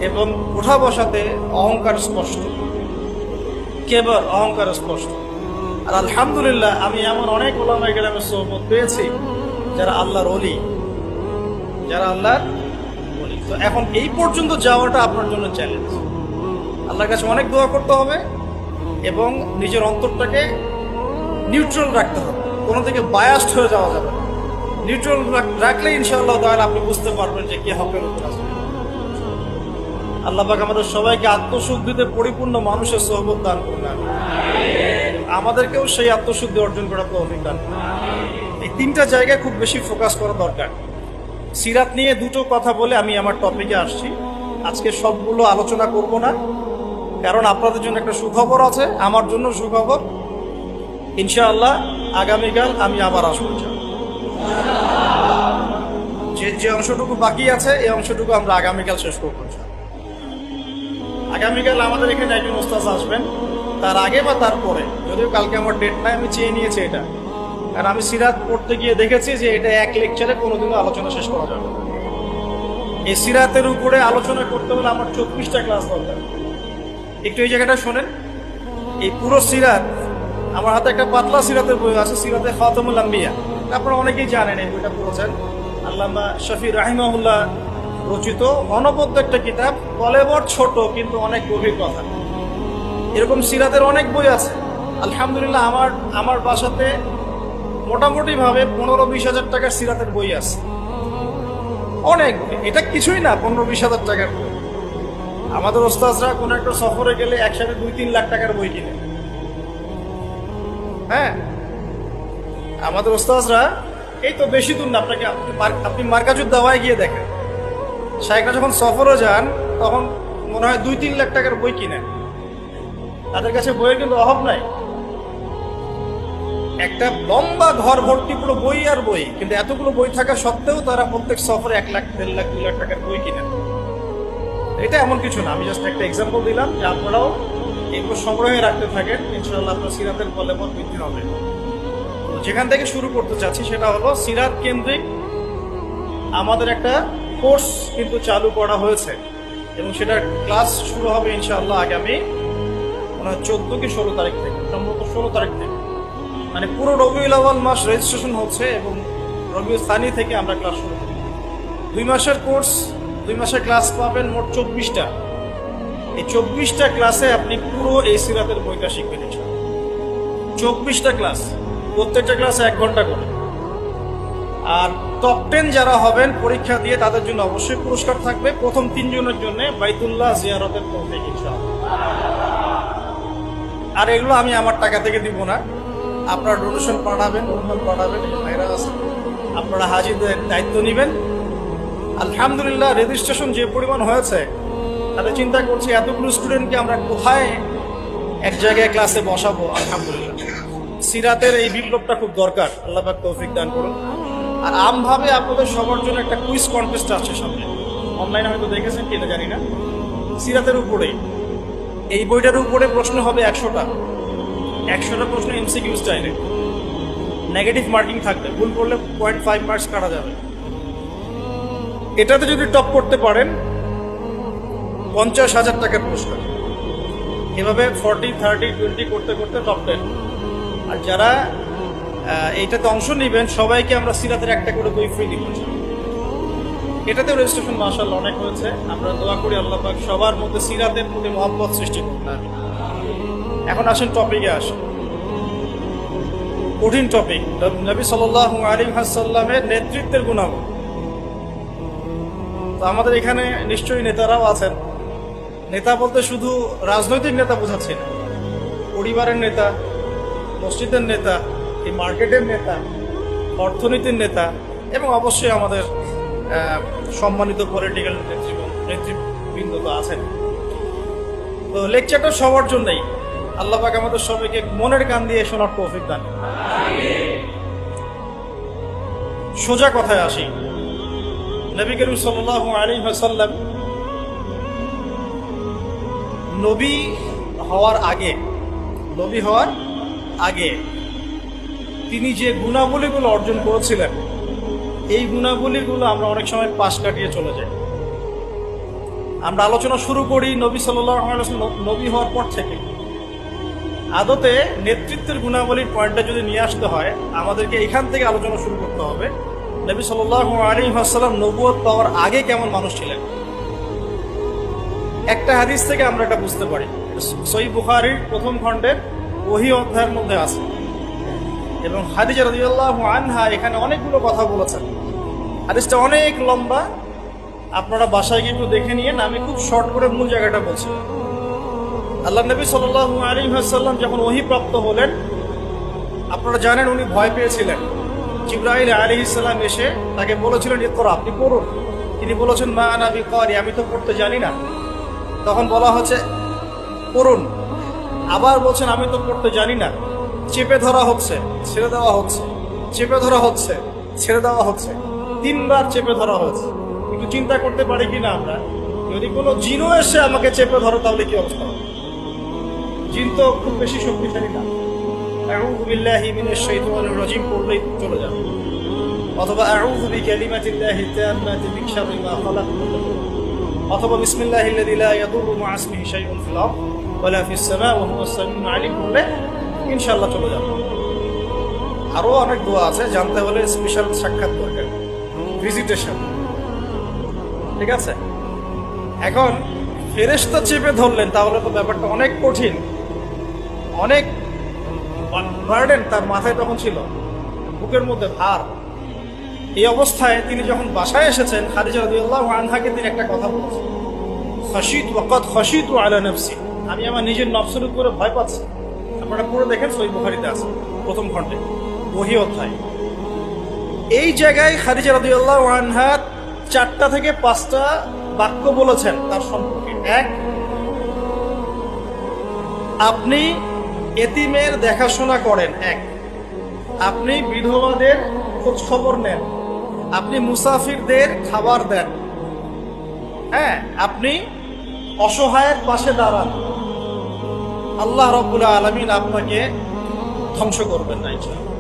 এবং উঠা বসাতে অহংকার স্পষ্ট, কেবল অহংকার স্পষ্ট। আর আলহামদুলিল্লাহ আমি এমন অনেক ওলামায়ে কেরামের সোহবত পেয়েছি যারা আল্লাহর ওলি, যারা আল্লাহর ওলি। তো এখন এই পর্যন্ত যাওয়াটা আপনার জন্য চ্যালেঞ্জ। আল্লাহর কাছে অনেক দোয়া করতে হবে এবং নিজের অন্তরটাকে নিউট্রাল রাখতে হবে, কোনো দিকে বায়াসড হয়ে যাওয়া যাবে না। নিউট্রাল রাখলে ইনশাআল্লাহ তাহলে আপনি বুঝতে পারবেন যে কে হকের উপর আছে। আল্লাহ পাক আমাদের সবাইকে আত্মশুদ্ধিতে পরিপূর্ণ মানুষের সোহবত দান করুন, আমাদেরকেও সেই আত্মশুদ্ধি অর্জন করার তৌফিক দান করুন। এই 3টা জায়গায় খুব বেশি ফোকাস করা দরকার। সিরাত নিয়ে 2টো কথা বলে আমি আমার টপিকে আসছি। আজকে সবগুলো আলোচনা করব না, কারণ আপনাদের জন্য একটা সুখবর আছে, আমার জন্য সুখবর। ইনশাআল্লাহ আগামীকাল আমি আবার আসবো। যে অংশটুকু বাকি আছে এই অংশটুকু আমরা আগামীকাল শেষ করবো। আগামীকাল আমাদের এখানে একজন ওস্তাদ আসবেন, তার আগে বা তারপরে, যদিও কালকে আমার ডেট নাই, আমি চেয়ে নিয়েছি এটা। কারণ আমি সিরাত পড়তে গিয়ে দেখেছি যে এটা এক লেকচারে কোনোদিনও আলোচনা শেষ করা যাবে। এই সিরাতের উপরে আলোচনা করতে হলে আমার 24টা ক্লাস দরকার। একটু এই জায়গাটা শোনেন। এই পুরো সিরাত, আমার হাতে একটা পাতলা সিরাতের বই আছে, সিরাতে খাতামুল আম্বিয়া। আপনারা অনেকেই জানেন, এই বইটা পড়েছেন। আল্লামা শফি রাহিমাহুল্লাহ রচিত অনবদ্য একটা কিতাব, কলেবর ছোট কিন্তু অনেক গভীর কথা। এরকম সিরাতের অনেক বই আছে। আলহামদুলিল্লাহ আমার বাসাতে মোটামুটি ভাবে 15-20 হাজার টাকার সিরাতের বই আছে, অনেক বই। এটা কিছুই না, 15-20 হাজার টাকার বই। আমাদের ওস্তাদরা কোনো একটা সফরে গেলে একসাথে 2-3 লাখ টাকার বই কিনে। হ্যাঁ, আমাদের ওস্তাদরা এই তো বেশি দূর না, আপনি মার্কাজুদ দাওয়ায় গিয়ে দেখেন, শাইখরা যখন সফরে যান তখন মনে হয় 2-3 লাখ টাকার বই কিনেন। তাদের কাছে বইয়ের কিন্তু অভাব নাই। একটা লম্বা ঘর ভর্তি পুরো বই আর বই, কিন্তু এতগুলো বই থাকা সত্ত্বেও তারা প্রত্যেক সফরে 1 লাখ, 1.5 লাখ, 2 লাখ টাকার বই কিনেন। এটা এমন কিছু না, আমি জাস্ট একটা এক্সাম্পল দিলাম যে আপনারাও এগুলো সংগ্রহে রাখতে থাকেন। ইনশাআল্লাহ আপনার সিরাতের কলেবর বৃদ্ধি হবে। যেখান থেকে শুরু করতে চাচ্ছি সেটা হলো সিরাত কেন্দ্রিক আমাদের একটা কোর্স কিন্তু চালু করা হয়েছে এবং সেটার ক্লাস শুরু হবে ইনশাআল্লাহ আগামী 14 কি 16 তারিখ থেকে, সম্ভবত 16 তারিখ থেকে। মানে পুরো রবিউল আউয়াল মাস রেজিস্ট্রেশন হচ্ছে এবং রবিউল সানি থেকে আমরা ক্লাস শুরু করব। 2 মাসের কোর্স, 2 মাসের ক্লাস পাবেন মোট 24টা। এই 24টা ক্লাসে আপনি পুরো এই সিরাতের বইটা শিখবেন। 24টা ক্লাস, প্রত্যেকটা ক্লাসে 1 ঘন্টা করে। আর টপ 10 যারা হবেন পরীক্ষা দিয়ে তাদের জন্য অবশ্যই পুরস্কার থাকবে। প্রথম 3 জনের জন্য বাইতুল্লাহ জিয়ারতের তৌফিক ইনশাআল্লাহ। আর এগুলো আমি আমার টাকা থেকে দিব না, আপনারা ডোনেশন পাঠাবেন, অনুদান পাঠাবেন, ভাইরা আছে, আপনারা হাজিদের দায়িত্ব নেবেন। আলহামদুলিল্লাহ রেজিস্ট্রেশন যে পরিমাণ হয়েছে তাহলে চিন্তা করছি এতগুলো স্টুডেন্টকে আমরা কোথায় এক জায়গায় ক্লাসে বসাবো। আলহামদুলিল্লাহ সিরাতের এই বিপ্লবটা খুব দরকার, আল্লাহ পাক তৌফিক দান করুন। আর আমভাবে আপনাদের সবার জন্য একটা কুইজ কন্টেস্ট আসছে সামনে, অনলাইনে হয়তো দেখেছেন কিনা জানি না। সিরাতের উপরে এই বইটার উপরে প্রশ্ন হবে 100টা প্রশ্ন এমসিকিউ স্টাইলে, নেগেটিভ মার্কিং থাকবে, ভুল করলে 0.5 মার্কস কাটা যাবে। এটাতে যদি টপ করতে পারেন 50,000 টাকার পুরস্কার। এভাবে 40, 30, 20 করতে করতে টপ 10। আর যারা এইটাতে অংশ নেবেন সবাইকে আমরা সিরাতের একটা করে বই ফ্রি দিব। এটাতে রেজিস্ট্রেশন মাশাআল্লাহ অনেক হয়েছে। আমরা দোয়া করি আল্লাহ পাক সবার মধ্যে সিরাতের প্রতি মহব্বত সৃষ্টি করুন। এখন আসেন টপিকে আসেন, কঠিন টপিক, নবী সাল্লাল্লাহু আলাইহি ওয়াসাল্লামের নেতৃত্বের গুণাগুণ। তো আমাদের এখানে নিশ্চয়ই নেতারাও আছেন। নেতা বলতে শুধু রাজনৈতিক নেতা বোঝাচ্ছি না, পরিবারের নেতা, মসজিদের নেতা, এই মার্কেটের নেতা, অর্থনীতির নেতা, এবং অবশ্যই আমাদের সম্মানিত পলিটিক্যাল নেতৃবৃন্দ তো আছেন। তো লেকচারটা সবার জন্যই, আল্লাহ পাক আমাদের সবাইকে মনের কান দিয়ে শোনার তৌফিক দান। সোজা কথায় আসি, নবী করিম সাল্লাল্লাহু আলাইহি ওয়াসাল্লাম নবী হওয়ার আগে তিনি যে গুণাবলীগুলো অর্জন করেছিলেন, এই গুণাবলীগুলো আমরা অনেক সময় পাশ কাটিয়ে চলে যাই। আমরা আলোচনা শুরু করি নবী সাল্লাল্লাহু আলাইহি ওয়াসাল্লাম নবী হওয়ার পর থেকে। আদতে নেতৃত্বের গুণাবলীর পয়েন্টটা যদি নিয়ে আসতে হয় আমাদেরকে এখান থেকে আলোচনা শুরু করতে হবে। নবী সাল্লাল্লাহু আলাইহি ওয়াসাল্লাম নবুয়ত পাওয়ার আগে কেমন মানুষ ছিলেন। একটা হাদিস থেকে আমরা এটা বুঝতে পারি, সহিহ বুখারীর প্রথম খণ্ডের ওহী অধ্যায়ের মধ্যে আছে, এবং খাদিজা রাদিয়াল্লাহু আনহা এখানে অনেকগুলো কথা বলেছেন। হাদিসটা অনেক লম্বা, আপনারা বাসায় গিয়ে একটু দেখে নিয়েন। আমি খুব শর্ট করে মূল জায়গাটা বলছি। আল্লাহ নবী সাল্লাল্লাহু আলাইহি ওয়াসাল্লাম যখন ওহী প্রাপ্ত হলেন, আপনারা জানেন উনি ভয় পেয়েছিলেন। জিবরাইল আলাইহিস সালাম এসে তাকে বলেছিলেন ইকরা, আপনি পড়ুন। তিনি বলেছেন মা আনা বিকারি, আমি তো পড়তে জানি না। তখন বলা হচ্ছে পড়ুন, আবার বলছেন আমি তো পড়তে জানি না। চেপে ধরা হচ্ছে, ছেড়ে দেওয়া হচ্ছে, চেপে ধরা হচ্ছে, ছেড়ে দেওয়া হচ্ছে, 3 বার চেপে ধরা হয়েছে। একটু চিন্তা করতে পারি কিনা আমরা, যদি কোনো জিনও এসে আমাকে চেপে ধরো তাহলে কি অবস্থা হবে? জিন তো খুব বেশি শক্তিশালী না, আউযু বিল্লাহি মিনাশ শাইতানির রাজিম পড়লেই চলে যাবে, অথবা আউযু বিকালিমাতিল্লাহি তাম্মাতি মিন শাররি মা খালাক, অথবা বিসমিল্লাহিল্লাযী লা ইয়াদুররু মা ইসমিহি শাইউন ফিল আরদ ওয়ালা ফিস সামা ওয়া হুয়াস সামিউল আলিম বললে ইনশাআল্লাহ চলে যাবে। আরো অনেক দোয়া আছে, জানতে হলে স্পেশাল সাক্ষাৎ দরকার, ভিজিটেশন। ঠিক আছে, এখন ফেরেশতা চেপে ধরলেন, তাহলে তো ব্যাপারটা অনেক কঠিন, অনেক বার্ডেন তার মাথায় তখন ছিল, বুকের মধ্যে ভার। এই অবস্থায় তিনি যখন বাসায় এসেছেন, খাদিজা রাদিয়াল্লাহু আনহাকে তিনি একটা কথা বলেছেন, খাশিতু ওয়াকাদ খাশিতু আলা নাফসি, আমি আমার নিজের নফসের উপরে ভয় পাচ্ছি। আপনারা পুরো দেখেন, সহিহ বুখারীতে আছে প্রথম খণ্ডে ওহী অধ্যায়। এই জায়গায় খাদিজা রাদিয়াল্লাহু আনহা 4টা থেকে 5টা বাক্য বলেছেন তার সম্পর্কে। 1, আপনি এতিমের দেখাশোনা করেন। 1, আপনি বিধবাদের খোঁজ খবর নেন। আপনি মুসাফিরদের খাবার দেন। হ্যাঁ, আপনি অসহায়ের পাশে দাঁড়ান। আল্লাহ রাব্বুল আলামিন আপনাকে ধ্বংস করবেন না ইনশাআল্লাহ।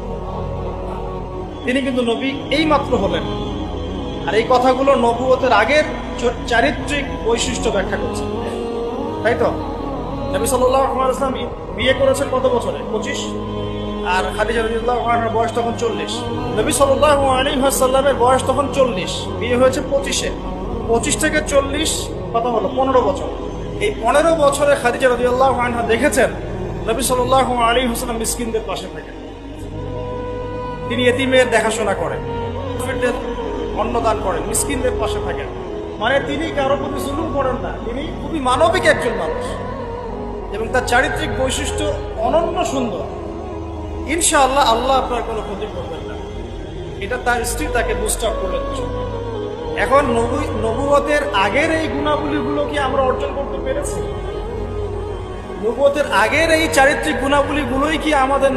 তিনি কিন্তু নবী এই মাত্র হলেন, আর এই কথাগুলো নবুয়তের আগের চারিত্রিক বৈশিষ্ট্য ব্যাখ্যা করছে, তাই তো? নবী সাল্লাল্লাহু আলাইহি ওয়াসাল্লাম বিয়ে করেছেন কত বছরে? 25। আর খাদিজা রাদিয়াল্লাহু আনহার বয়স তখন 40। নবী সাল্লাল্লাহু আলাইহি ওয়াসাল্লামের বয়স তখন 40, বিয়ে হয়েছে 25-এ। 25 থেকে 40 কত হলো? 15 বছর। এই 15 বছরে খাদিজা রাদিয়াল্লাহু আনহা দেখেছেন নবী সাল্লাল্লাহু আলাইহি ওয়াসাল্লাম মিসকিনদের পাশে থাকেন, তিনি এতিমের দেখাশোনা করেন, মুসাফিরদের অন্নদান করেন, মিসকিনদের পাশে থাকেন। মানে তিনি কারো প্রতি জুলুম করেন না, তিনি খুবই মানবিক একজন মানুষ এবং তার চারিত্রিক বৈশিষ্ট্য অনন্য সুন্দর। ইনশাআল্লাহ আল্লাহ আপনার কোনো ক্ষতি করবেন না, এটা তার স্ত্রী তাকে বুস্ট আপ করলেন। এখন নবুয়তের আগের এই গুণাবলীগুলো কি আমরা অর্জন করতে পেরেছি? নবুয়তের আগের এই চারিত্রিক গুণাবলীগুলোই কি আমাদের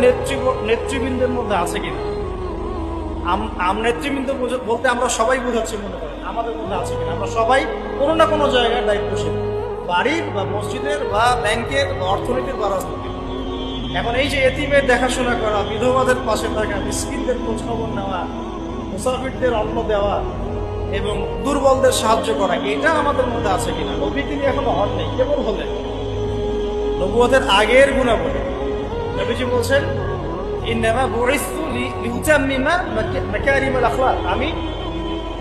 নেতৃবৃন্দের মধ্যে আছে কিনা? নেতৃবৃন্দ বলতে আমরা সবাই বোঝাচ্ছি, মনে করেন আমাদের মধ্যে আছে কিনা? আমরা সবাই কোনো না কোনো জায়গায় দায়িত্বশীল, বাড়ির বা মসজিদের বা ব্যাংকের বা অর্থনীতির বা রাজনীতির। এখন এই যে এতিমের দেখাশোনা করা, বিধবাদের পাশে থাকা, মিসকিনদের খোঁজখবর নেওয়া, মুসাফিরদের অন্ন দেওয়া এবং দুর্বলদের সাহায্য করা, এটা আমাদের মধ্যে আছে কিনা? নবী তিনি এখনো হন নেই, কেবল হলেন। নবুয়তের আগের গুণাবলী নবীজি বলছেন, ইন্নামা বুইসতু লিউতাম্মিমা মাকারিমাল আখলাক, আমি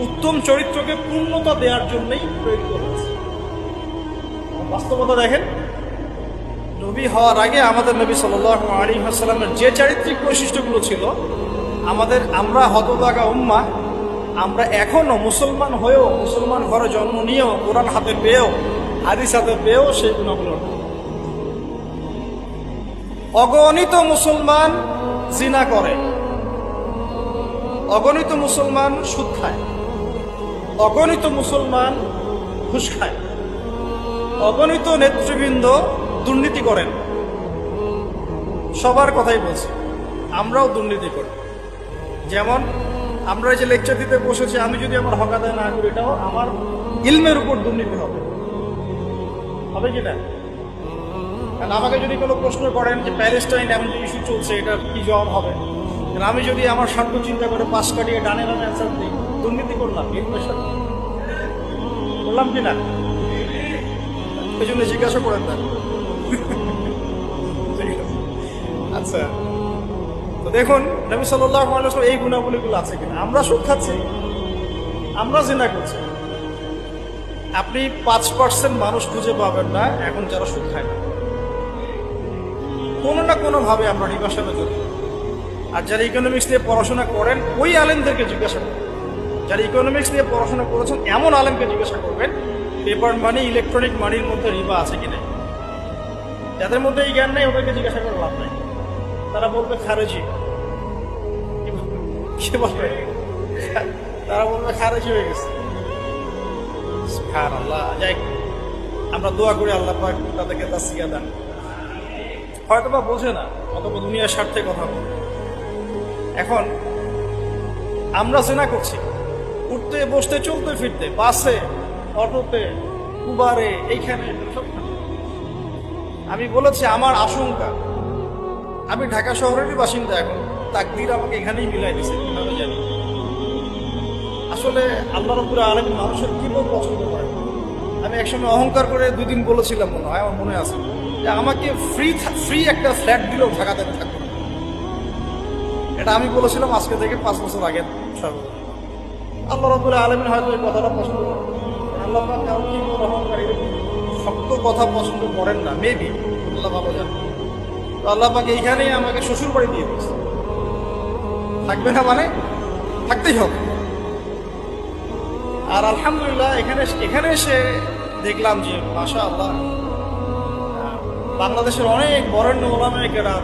উত্তম চরিত্রকে পূর্ণতা দেওয়ার জন্যই প্রেরিত হয়েছি। বাস্তবতা দেখেন, নবী হওয়ার আগে আমাদের নবী সাল্লাল্লাহু আলাইহি ওয়াসাল্লামের যে চারিত্রিক বৈশিষ্ট্যগুলো ছিল, আমরা হতভাগা উম্মাহ, আমরা এখনো মুসলমান হয়েও, মুসলমান ঘরে জন্ম নিয়েও, কোরআন হাতে পেয়েও, হাদিস হাতে পেয়েও সেই গুণাগুলো। অগণিত মুসলমান জিনা করে, অগণিত মুসলমান সুদ খায়, অগণিত মুসলমান ঘুষ খায়, অগণিত নেতৃবৃন্দ দুর্নীতি করেন। সবার কথাই বলছি, আমরাও দুর্নীতি করি। যেমন আমরা যে লেকচার দিতে বসেছি, আমি যদি আমার হক আদায় না করি, এটাও আমার ইলমের উপর দুর্নীতি হবে, হবে কি না? কারণ আমাকে যদি কোনো প্রশ্ন করেন যে প্যালেস্টাইন এমন যে ইস্যু চলছে, এটা কি জবাব হবে? আমি যদি আমার স্বার্থ চিন্তা করে পাশ কাটিয়ে ডানে ডানে অ্যান্সার দিই, দুর্নীতি করলাম, ইলমের সাথে করলাম কি না? এই জন্য জিজ্ঞাসা করেন না। আচ্ছা, তো দেখুন নবী সাল্লাল্লাহু আলাইহি ওয়াসাল্লাম এই গুণাবলীগুলো আছে কিনা? আমরা সুদ খাচ্ছি, আমরা জিনা করছি। আপনি 5% মানুষ খুঁজে পাবেন না এখন যারা সুদ খায় না, কোনো না কোনো ভাবে আমরা রিভার্সালে জড়িত। আর যারা ইকোনমিক্স নিয়ে পড়াশোনা করেন, ওই আলেমদেরকে জিজ্ঞাসা করবেন। যারা ইকোনমিক্স নিয়ে পড়াশোনা করেছেন এমন আলেমকে জিজ্ঞাসা করবেন, পেপার মানি, ইলেকট্রনিক মানির মধ্যে রিবা আছে কিনা। যাদের মধ্যে এই জ্ঞান নেই, ওদেরকে জিজ্ঞাসা করে লাভ নাই। তারা বলবে খারেজি, কি বলবে? তারা বলবে খারেজি হয়ে গেছে। সুবহানাল্লাহ। যাই, আমরা দোয়া করি আল্লাহ পাক তাদেরকে তাসকিয়া দান। হয়তো বা বোঝে না, অথবা দুনিয়ার স্বার্থে কথা বলে। এখন আমরা জিনা করছি, উঠতে বসতে, চলতে ফিরতে, বাসে, অটোতে, উবারে, এইখানে সবখানে। আমি বলেছি আমার আশঙ্কা, আমি ঢাকা শহরেরই বাসিন্দা, এখন তাকদীর আমাকে এখানেই মিলাই দিছে, কিভাবে জানি। আসলে আল্লাহ রাব্বুল আলামিন মানুষের কি পছন্দ করে। আমি একসময় অহংকার করে 2 দিন বলেছিলাম, মনে হয়, আমার মনে আছে, যে আমাকে ফ্রি একটা ফ্ল্যাট দিলেও ঢাকাতে থাকবে। এটা আমি বলেছিলাম আজকে থেকে 5 বছর আগে। আল্লাহ রাব্বুল আলামিন হয়তো এই কথাটা পছন্দ করেন। আল্লাহ পাক কারো কি অহংকার, এরকম শক্ত কথা পছন্দ করেন না, মেবি, আল্লাহ ভালো জানে। তো আল্লাহ পাক এইখানেই আমাকে শ্বশুর বাড়ি দিয়ে দিচ্ছে। থাকবে না মানে থাকতেই হবে। আর আলহামদুলিল্লাহ এখানে এসে দেখলাম যে মাশাআল্লাহ বাংলাদেশের অনেক বরেণ্য ওলামায়ে কেরাম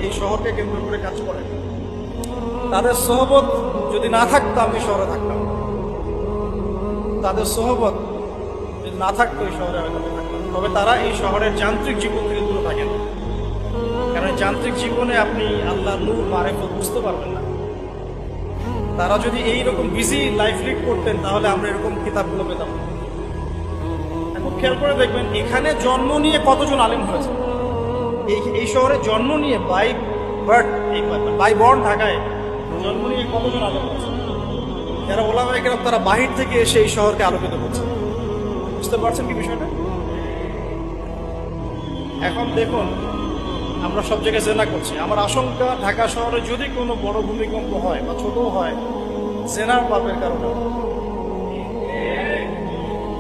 এই শহরকে কেন্দ্র করে কাজ করেন। তাদের সোহবত যদি না থাকতো আমি শহরে থাকতাম, তাদের সোহবত যদি না থাকতো এই শহরে আমি থাকতাম। তবে তারা এই শহরের যান্ত্রিক জীবন থেকে দূরে থাকেন, কারণ যান্ত্রিক জীবনে আপনি আল্লাহর নূর মারিফত বুঝতে পারবেন না। তারা যদি এইরকম বিজি লাইফ লিড করতেন, তাহলে আমরা এরকম কিতাবগুলো পেতাম। এখন খেয়াল করে দেখবেন, এখানে জন্ম নিয়ে কতজন আলেম হয়েছে। এই শহরে জন্ম নিয়ে বাই বর্ন ঢাকায় জন্ম নিয়ে কতজন আলেম হয়েছে। যারা ওলামায়ে কেরাম, তারা বাহির থেকে এসে এই শহরকে আলোকিত করছে। বুঝতে পারছেন কি বিষয়টা? এখন দেখুন, আমরা সব জায়গায় জেনা করছি। আমার আশঙ্কা, ঢাকা শহরে যদি কোনো বড় ভূমিকম্প হয় বা ছোট হয়, জেনার পাপের কারণে।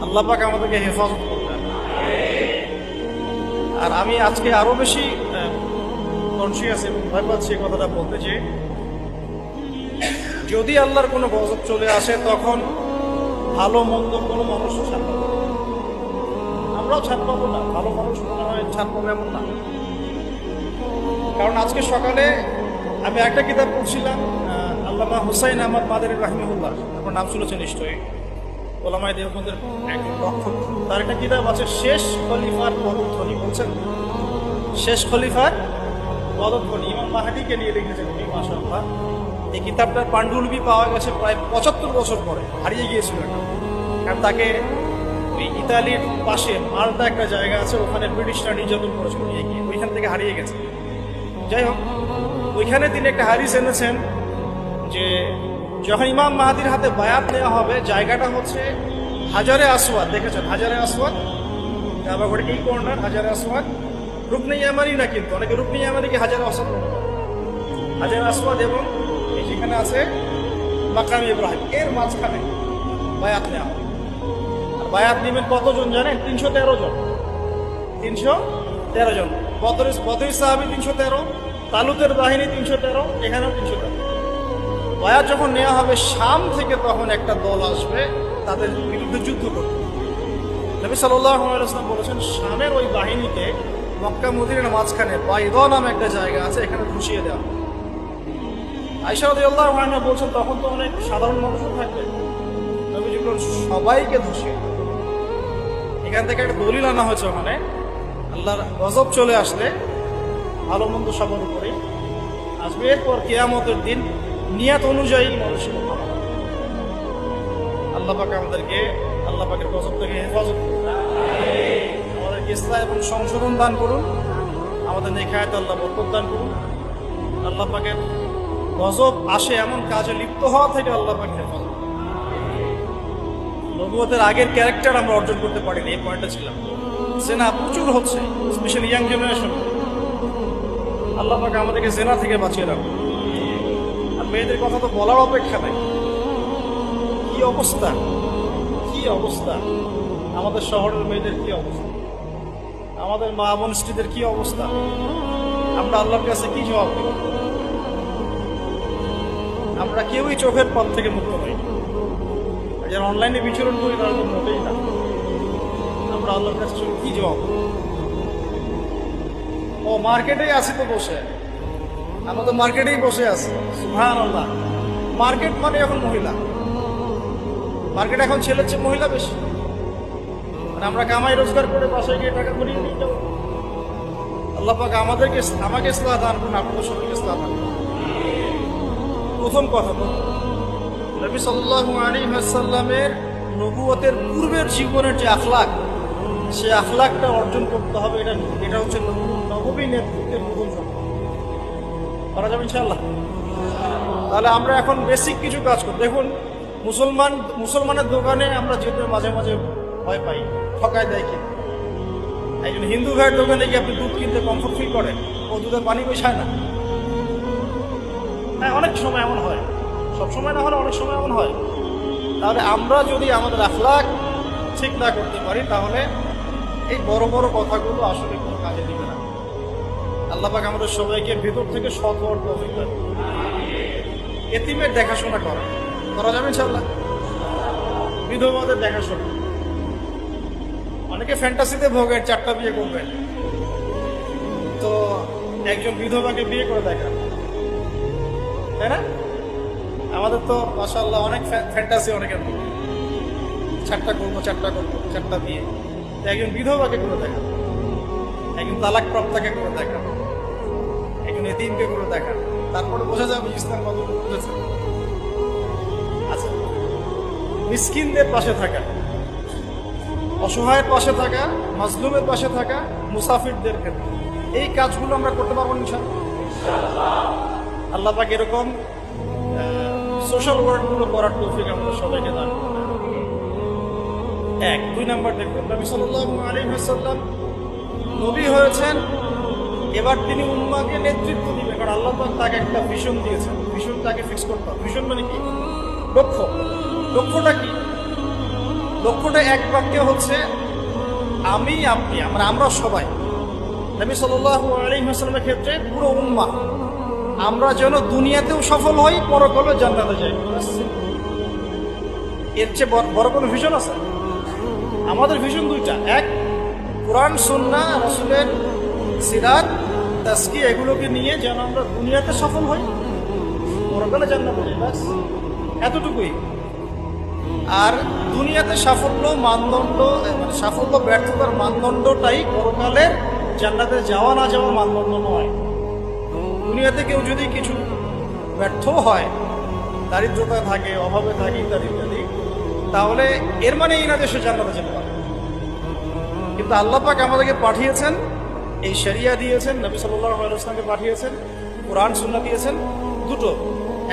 আল্লাহ পাক আমাদেরকে হেফাজত করবেন। আর আমি আজকে আরো বেশি কনসিয়াস এবং ভয় পাচ্ছি এই কথাটা বলতে, যে যদি আল্লাহর কোনো গজব চলে আসে তখন ভালো মন্দ কোনো মানুষ ছাড় পাবো না। আমরাও ছাড় পাবো না, ভালো মানুষ মনে হয় ছাড় পাবো এমন না। কারণ আজকে সকালে আমি একটা কিতাব পড়ছিলাম, আল্লামা হুসাইন আহমদ মাদারী রাহিমাহুল্লাহ, আপনার নাম শুনেছেন নিশ্চয়ই, ওলামায়ে দেওবন্দের একজন রক্ষক। তার একটা কিতাব আছে শেষ খলিফার পদধ্বনি, বলছেন শেষ খলিফার পদধ্বনি, ইমাম মাহাদিকে নিয়ে লিখেছেন উনি, মাশাআল্লাহ। এই কিতাবটার পাণ্ডুলিপি পাওয়া গেছে প্রায় 75 বছর পরে, হারিয়ে গিয়েছিল এটা। কারণ তাকে ওই ইতালির পাশে মাল্টা একটা জায়গা আছে, ওখানে ব্রিটিশরা নির্যাতন করেছিল নিয়ে গিয়ে, ওইখান থেকে হারিয়ে গেছে। যাই হোক, ওইখানে তিনি একটা হাদিস এনেছেন যে যখন ইমাম মাহাদির হাতে বায়াত নেওয়া হবে, জায়গাটা হচ্ছে হাজারে আসওয়াদ, দেখেছেন হাজারে আসওয়াদ, আবার করে এই কর্নার হাজারে আসওয়াদ, রুকনে ইয়ামানি না, কিন্তু অনেকে রুকনে ইয়ামানিকে হাজারে আসওয়াদ মনে করে। হাজারে আসওয়াদ এবং এই যেখানে আছে মাকাম ইব্রাহিম, এর মাঝখানে বায়াত নেওয়া হবে। আর বায়াত নেবেন কতজন জানেন? 313 জন। 313 জন। বদরি সাহাবী 313, তালুতের বাহিনী 313, এখানেও 313। বায়াত যখন নেওয়া হবে শাম থেকে, তখন একটা দল আসবে তাদের বিরুদ্ধে যুদ্ধ করতে। নবী সাল্লাল্লাহু আলাইহি ওয়াসাল্লাম বলেছেন শামের ওই বাহিনীকে মক্কা মদিনার মাঝখানে বাইদা নামে একটা জায়গা আছে, এখানে ঘুষিয়ে দেওয়া। আয়েশা রাদিয়াল্লাহু আনহা বলছেন তখন তো অনেক সাধারণ মানুষও থাকবে, নবীজি বলেন সবাইকে ধুষিয়ে। এখান থেকে একটা দলিল আনা হয়েছে, ওখানে আল্লাহর গজব চলে আসলে ভালো মন্দ সবার উপরে আসবে। এরপর কিয়ামতের দিন নিয়াত অনুযায়ী মানুষের আল্লাহ পাক আমাদেরকে আল্লাহ পাকের গজব থেকে হেফাজত করুন, আমাদেরকে ইসলাহ এবং সংশোধন দান করুন, আমাদের নেখায়াত আল্লাহ বরকত দান করুন। আল্লাহ পাকের গজব আসে এমন কাজে লিপ্ত হওয়া থেকে আল্লাহ পাক হেফাজত করুন। নবুয়তের আগের ক্যারেক্টার আমরা অর্জন করতে পারিনি, এই পয়েন্টটা ছিলাম। জেনা প্রচুর হচ্ছে, স্পেশালি ইয়াং জেনারেশন। আল্লাহ পাক আমাদেরকে জেনা থেকে বাঁচিয়ে রাখুন। আর মেয়েদের কথা তো বলার অপেক্ষা নাই, কি অবস্থা, কি অবস্থা, আমাদের শহরের মেয়েদের কি অবস্থা, আমাদের মা বোন স্ত্রীদের কি অবস্থা, আমরা আল্লাহর কাছে কি জবাব দেব? আমরা কেউই চোখের পথ থেকে মুক্ত নই। যারা অনলাইনে বিচরণ করি তারা তো মোটেই না। আমরা আল্লাহর কাছে কি জবাব? ও মার্কেটেই আছি তো বসে, আমরা তো মার্কেটেই বসে আছি। সুবহানাল্লাহ, মার্কেট মানে এখন মহিলা, মার্কেট এখন ছেলের চেয়ে মহিলা বেশি। মানে আমরা কামাই রোজগার করে বাসায় গিয়ে টাকা করিয়ে নিয়ে যাবো। আল্লাহ পাক আমাকে ইসলাহ দান করুন, আপনাদের সকলকে ইসলাহ দান করুন। প্রথম কথা তো নবী সাল্লাল্লাহু আলাইহি ওয়াসাল্লামের নবুয়তের পূর্বের জীবনের যে আখলাক, সে আখলাকটা অর্জন করতে হবে। এটা হচ্ছে নববী নেতৃত্বের প্রথম সম্পর্ক। করা যাবে ইনশাআল্লাহ। তাহলে আমরা এখন বেসিক কিছু কাজ করি। দেখুন, মুসলমানের দোকানে আমরা যেতে মাঝে মাঝে ভয় পাই, ঠকায় দেয় কিনা। একজন হিন্দু ভাইয়ের দোকানে গিয়ে আপনি দুধ কিনতে কমফোর্ট ফিল করেন, ও দুধে পানি মেশায় না। হ্যাঁ, অনেক সময় এমন হয়, সব সময় না হলে অনেক সময় এমন হয়। তাহলে আমরা যদি আমাদের আখলাক ঠিক না করতে পারি, তাহলে এই বড় বড় কথাগুলো আসলে কোনো কাজে দিবে না। আল্লাহ পাক আমাদের সবাইকে ভেতর থেকে সৎ হওয়ার তৌফিক দান করুন। এতিমের দেখাশোনা করা যাবে ইনশাআল্লাহ। বিধবাদের দেখাশোনা, অনেকে ফ্যান্টাসিতে ভোগেন, 4টা বিয়ে করবেন, তো একজন বিধবাকে বিয়ে করে দেখান, তাই না? আমাদের তো মাশাআল্লাহ অনেক ফ্যান্টাসি, অনেকের 4টা করবো 4টা বিয়ে। একজন বিধবাকে করে দেখান, একজন তালাক প্রাপ্তাকে করে দেখান, একজন এতিমকে করে দেখান, তারপরে বোঝা যাবে ইসলাম কত বুঝেছে। আচ্ছা, মিসকিনদের পাশে থাকা, অসহায়ের পাশে থাকা, মাজলুমের পাশে থাকা, মুসাফিরদের ক্ষেত্রে এই কাজগুলো আমরা করতে পারবো ইনশাআল্লাহ। আল্লাহ পাক এরকম সোশ্যাল ওয়ার্কগুলো করার তৌফিক আমাদের সবাইকে দান করুন। 2 নাম্বার দেখুন, নবী সাল্লাল্লাহু আলাইহি ওয়াসাল্লাম নবী হয়েছেন, এবার তিনি উম্মাহকে নেতৃত্ব দিবেন। কারণ আল্লাহ পাক তাকে একটা ভিশন দিয়েছেন, ভিশনটাকে ফিক্স করতে হবে। ভিশন মানে কি? লক্ষ্যটা কি? লক্ষ্যটা এক বাক্যে হচ্ছে আমরা সবাই নবী সাল্লাল্লাহু আলাইহি ওয়াসাল্লামের ক্ষেত্রে পুরো উম্মাহ আমরা যেন দুনিয়াতেও সফল হই, পরকালে জান্নাতে যাই। এর চেয়ে বড় কোনো ভিশন আছে? আমাদের ভিশন দুইটা, এক কোরআন সুন্নাহ রাসূলের সিরাত তাজকিয়া এগুলোকে নিয়ে যেন আমরা দুনিয়াতে সফল হই, পরকালে জান্নাতে যাই, ব্যাস এতটুকুই। আর দুনিয়াতে সাফল্য মানদণ্ড, মানে সাফল্য ব্যর্থতার মানদণ্ডটাই পরকালের জান্নাতে যাওয়া না যাওয়া মানদণ্ড নয়। দুনিয়াতে কেউ যদি কিছু ব্যর্থ হয়, দারিদ্রতায় থাকে, অভাবে থাকে, ইত্যাদি ইত্যাদি, তাহলে এর মানে এই না যে সে জান্নাতে যেতে পারে। কিন্তু আল্লাহ পাক আমাদেরকে পাঠিয়েছেন, এই শরিয়া দিয়েছেন, নবী সাল্লাল্লাহু আলাইহি ওয়াসাল্লামকে পাঠিয়েছেন, কোরআন সুন্নাহ দিয়েছেন, দুটো।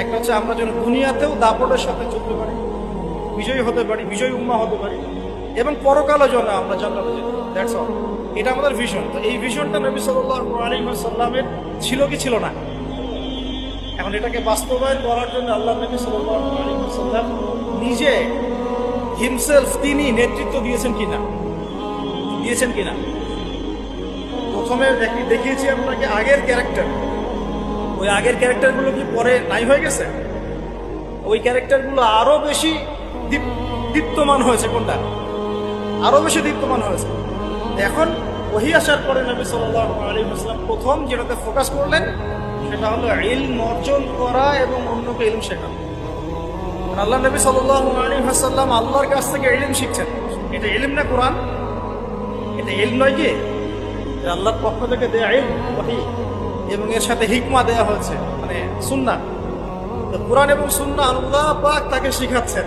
একটা হচ্ছে আমরা যেন দুনিয়াতেও দাপটের সাথে চলতে পারি, বিজয়ী হতে পারি, বিজয়ী উম্মাহ হতে পারি, এবং পরকালের জন্য আমরা জান্নাতে যেতে পারি। That's all. এটা আমাদের ভিশন। তো এই ভিশনটা নবী সাল্লাল্লাহু আলাইহি ওয়াসাল্লামের ছিল কি ছিল না? এখন এটাকে বাস্তবায়ন করার জন্য আল্লাহ নবী সাল্লাল্লাহু আলাইহি ওয়াসাল্লাম নিজে হিমসেলফ তিনি নেতৃত্ব দিয়েছেন কিনা? দিয়েছেন কিনা? প্রথমে দেখিয়েছি আপনাকে আগের ক্যারেক্টার। ওই আগের ক্যারেক্টারগুলো কি পরে নাই হয়ে গেছে? ওই ক্যারেক্টারগুলো আরো বেশি দীপ্তমান হয়েছে। কোনটা? আরো বেশি দীপ্তমান হয়েছে। এখন ওহী আসার পরে নবী সাল্লাল্লাহু আলাইহি ওয়াসাল্লাম প্রথম যেটাতে ফোকাস করলেন সেটা হলো ইলম অর্জন করা এবং অন্যকে ইলম শেখানো। আল্লাহ নবী সাল্লাল্লাহু আলাইহি ওয়াসাল্লাম আল্লাহর কাছ থেকে ইলম শিখছেন। এটা ইলম না কোরআন? এটা ইলম নয় কি? আল্লাহর পক্ষ থেকে দেয়া ইলম, ওহী, এবং এর সাথে হিকমা দেয়া হয়েছে, মানে সুন্নাহ। তো কোরআন এবং সুন্নাহ আল্লাহ পাক তাকে শিখাচ্ছেন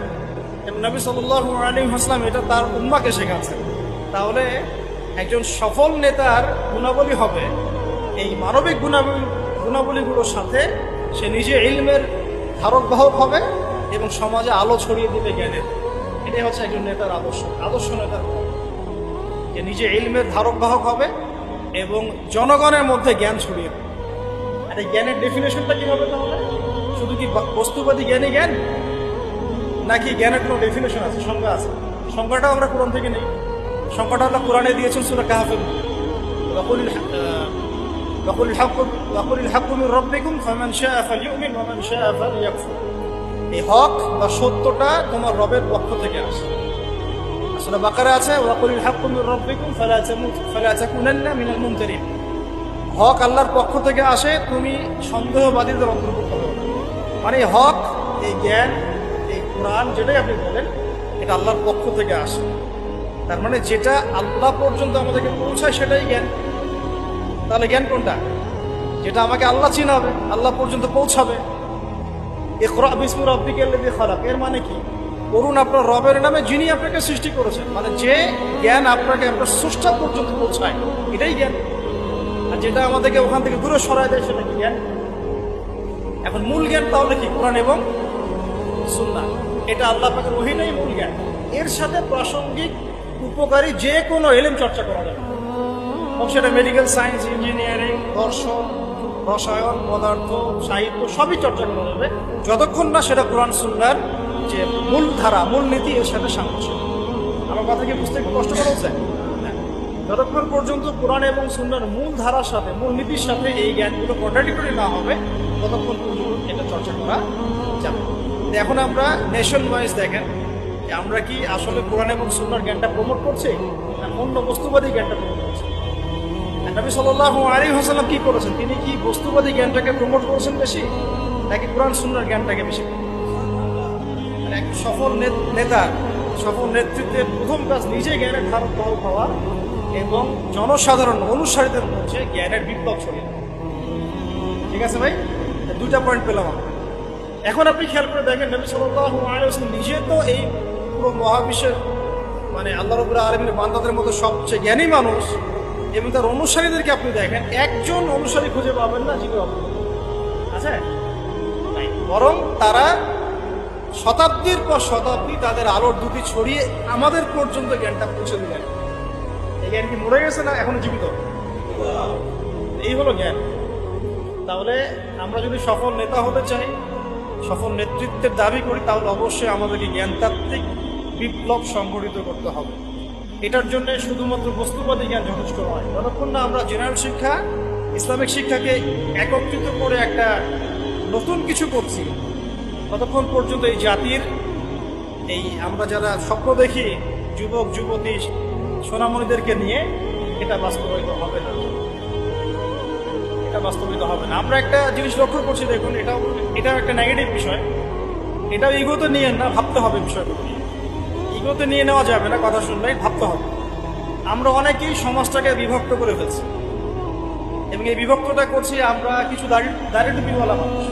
এবং নবী সাল্লাল্লাহু আলাইহি ওয়াসাল্লাম এটা তার উম্মাহকে শেখাচ্ছেন। তাহলে একজন সফল নেতার গুণাবলী হবে এই মানবিক গুণাবলীগুলোর সাথে সে নিজে ইলমের ধারক বাহক হবে এবং সমাজে আলো ছড়িয়ে দিবে জ্ঞানের। এটাই হচ্ছে একজন নেতার আদর্শ নেতার, যে নিজে ইলমের ধারক বাহক হবে এবং জনগণের মধ্যে জ্ঞান ছড়িয়ে দেবে। আর এই জ্ঞানের ডেফিনেশনটা কি হবে তাহলে? শুধু কি বস্তুবাদী জ্ঞানই জ্ঞান, নাকি জ্ঞানের কোনো ডেফিনেশন আছে, সংজ্ঞা আছে? সংজ্ঞাটাও আমরা কোরআন থেকে নেই। সংজ্ঞাটা আল্লাহ কোরআনে দিয়েছেন সূরা কাহফের মধ্যে, ওয়াকুলিল হাক্কু মির রাব্বিকুম ফামান শাআ ফালইউমিন ওয়া মান শাআ ফালইয়াকফুর। এই হক বা সত্যটা তোমার রবের পক্ষ থেকে আসে। সূরা বাকারা আছে ওয়াকুলিল হাক্কু মির রাব্বিকুম ফালা তাকুনান্না মিনাল মুমতারিন। হক আল্লাহর পক্ষ থেকে আসে, তুমি সন্দেহবাদীদের অন্তর্ভুক্ত হবে না। মানে হক, এই জ্ঞান, এই কোরআন যেটাই আপনি বলেন, এটা আল্লাহর পক্ষ থেকে আসে। তার মানে যেটা আল্লাহ পর্যন্ত আমাদেরকে পৌঁছায় সেটাই জ্ঞান। তাহলে জ্ঞান কোনটা? যেটা আমাকে আল্লাহ চিনাবে, আল্লাহ পর্যন্ত পৌঁছাবে। ইকরা বিসমি রাব্বিকাল্লাযী খালাক, এর মানে কি? পড়ুন আপনার রবের নামে যিনি আপনাকে সৃষ্টি করেছেন। মানে যে জ্ঞান আপনাকে আপনার স্রষ্টা পর্যন্ত পৌঁছায়, এটাই জ্ঞান। আর যেটা আমাদেরকে ওখান থেকে দূরে সরায় দেয় সেটা কি জ্ঞান? এখন মূল জ্ঞান তাহলে কি? কোরআন এবং সুন্নাহ। এটা আল্লাহ পাকের ওহীটাই মূল জ্ঞান। এর সাথে প্রাসঙ্গিক উপকারী যে কোনো ইলম চর্চা করা যাবে, হোক সেটা মেডিকেল সায়েন্স, ইঞ্জিনিয়ারিং, দর্শন, রসায়ন, পদার্থ, সাহিত্য, সবই চর্চা করা যাবে, যতক্ষণ না সেটা কোরআন সুন্নাহর যে মূল ধারা, মূল নীতি এর সাথে সাংঘর্ষিক। আমার কথা কি বুঝতে একটু কষ্ট করা হচ্ছে? যতক্ষণ পর্যন্ত কোরআন এবং সুন্নাহর মূল ধারার সাথে, মূল নীতির সাথে এই জ্ঞানগুলো কন্ট্রাডিক্টরি না হবে, ততক্ষণ পর্যন্ত এটা চর্চা করা যাবে। এখন আমরা নেশন ওয়াইজ দেখেন যে আমরা কি আসলে কোরআন এবং সুন্নাহর জ্ঞানটা প্রমোট করছি না অন্য বস্তুবাদী জ্ঞানটা প্রমোট করছি? নবী সাল্লাল্লাহু আলাইহি ওয়াসাল্লাম কি করেছেন? তিনি কি বস্তুবাদী জ্ঞানটাকে প্রমোট করেছেন বেশি, নাকি কোরআন সুন্নাহর জ্ঞানটাকে বেশি? মানে এক সফল নেতা, সফল নেতৃত্বের প্রথম কাজ নিজে জ্ঞানের ধারক বাহক হওয়া এবং জনসাধারণ অনুসারীদের মধ্যে জ্ঞানের বিপ্লব ছড়িয়ে দেওয়া। ঠিক আছে ভাই? দুইটা পয়েন্ট পেলাম আমরা। এখন আপনি খেয়াল করে দেখেন নবী সাল্লাল্লাহু আলাইহি ওয়াসাল্লাম নিজে তো এই পুরো মহাবিশ্বের, মানে আল্লাহ রাব্বুল আলামিনের বান্দাদের মধ্যে সবচেয়ে জ্ঞানী মানুষ, এবং তার অনুসারীদেরকে আপনি দেখেন একজন অনুসারী খুঁজে পাবেন না যিনি আছে, বরং তারা শতাব্দীর পর শতাব্দী তাদের আলোর দুটি ছড়িয়ে আমাদের পর্যন্ত জ্ঞানটা পৌঁছে দিলেন। এই জ্ঞান কি মরে গেছে না এখনো জীবিত? এই হলো জ্ঞান। তাহলে আমরা যদি সফল নেতা হতে চাই, সফল নেতৃত্বের দাবি করি, তাহলে অবশ্যই আমাদেরকে জ্ঞানতাত্ত্বিক বিপ্লব সংগঠিত করতে হবে। এটার জন্য শুধুমাত্র বস্তুবাদী জ্ঞান যথেষ্ট নয়। যতক্ষণ না আমরা জেনারেল শিক্ষা, ইসলামিক শিক্ষাকে একত্রিত করে একটা নতুন কিছু করছি, ততক্ষণ পর্যন্ত এই জাতির, এই আমরা যারা স্বপ্ন দেখি যুবক যুবতী সোনামণিদেরকে নিয়ে, এটা বাস্তবায়িত হবে না। এটা বাস্তবায়িত হবে না। আমরা একটা জিনিস লক্ষ্য করছি, দেখুন, এটাও একটা নেগেটিভ বিষয়। এটাও ইগোতে নিয়ে না, ভাবতে হবে বিষয়গুলো নিয়ে। ইগোতে নিয়ে নেওয়া যাবে না, কথা শুনলেই ভাবতে হবে। আমরা অনেকেই সমাজটাকে বিভক্ত করে ফেলছি, এবং এই বিভক্তটা করছি আমরা কিছু দাড়ি টুপিওয়ালা মানুষ।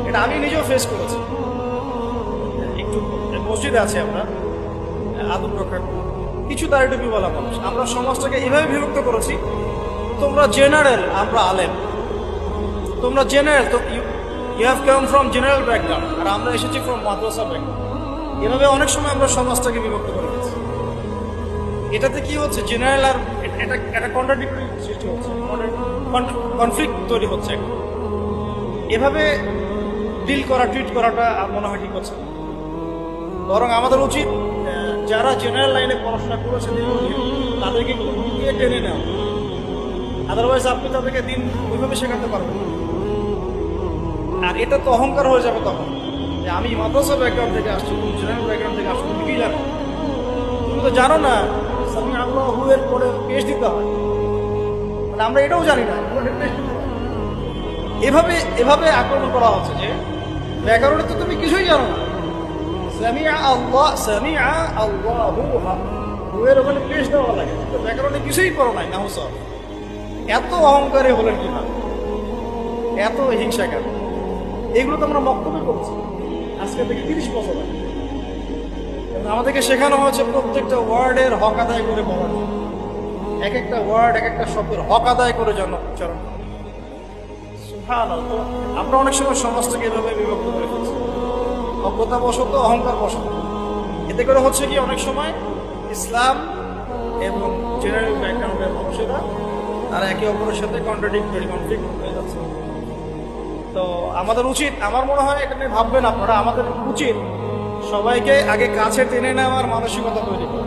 এটা আমি নিজেও ফেস করেছি। একটু মসজিদে আছে, আমরা আদব রক্ষা করি, কিছু দাড়ি টুপিওয়ালা মানুষ। আমরা সমাজটাকে এইভাবে বিভক্ত করেছি, তোমরা জেনারেল, আমরা আলেম। তোমরা জেনারেল, তো you have come from general background, আর আমরা এসেছি ফ্রম মাদ্রাসা ব্যাকগ্রাউন্ড। এভাবে অনেক সময় আমরা সমাজটাকে বিভক্ত করে ফেলছি। এটাতে কি হচ্ছে, জেনারেল আর এটা একটা কন্ট্রাডিক্টরি সৃষ্টি হচ্ছে, কনফ্লিক্ট তৈরি হচ্ছে। এভাবে ডিল করা, ট্রিট করাটা মনে হয় ঠিক হচ্ছে না। বরং আমাদের উচিত যারা জেনারেল লাইনে পড়াশোনা করেছে তাদেরকে গিয়ে টেনে নেওয়া। আদারওয়াইজ আপনি তাদেরকে দিন ওইভাবে শেখাতে পারবেন না। আর এটা তো অহংকার হয়ে যাবে তখন, যে আমি মাদ্রাসা ব্যাকগ্রাউন্ড থেকে আসছি, তুমি জেনারেল ব্যাকগ্রাউন্ড থেকে আসছো, তুমি কি জানো? তুমি তো জানো না সামি আল্লাহু এর পরে পেশ দিতে হয়, মানে আমরা এটাও জানি না। এভাবে আক্রমণ করা হচ্ছে যে ব্যাকরণে তো তুমি কিছুই জানো না। সামিআ আল্লাহু এর ওখানে পেশ দেওয়া লাগে, তো ব্যাকরণে কিছুই করো নাই না। হুসব এত অহংকারে হলেন কিভাবে, এত হিংসা কেন? এগুলো তো আমরা বক্তব্য করছি আজকে থেকে 30 বছর আগে। আমাদেরকে শেখানো হয়েছে প্রত্যেকটা ওয়ার্ডের হক আদায় করে বলার, এক একটা ওয়ার্ড, এক একটা শব্দের হক আদায় করে যেন উচ্চারণ। আমরা অনেক সময় সমাজটাকে এভাবে বিভক্ত করে ফেলছি, অজ্ঞতা বশত, অহংকার বশত। এতে করে হচ্ছে কি, অনেক সময় ইসলাম এবং জেনারেল ব্যাকগ্রাউন্ডের মানুষেরা তারা একে অপরের সাথে কন্ট্রাডিক্টরি, কনফ্লিক্ট হয়ে যাচ্ছে। তো আমাদের উচিত, আমার মনে হয় এটা নিয়ে ভাববেন আপনারা, আমাদের উচিত সবাইকে আগে কাছে টেনে নেওয়ার মানসিকতা তৈরি করা।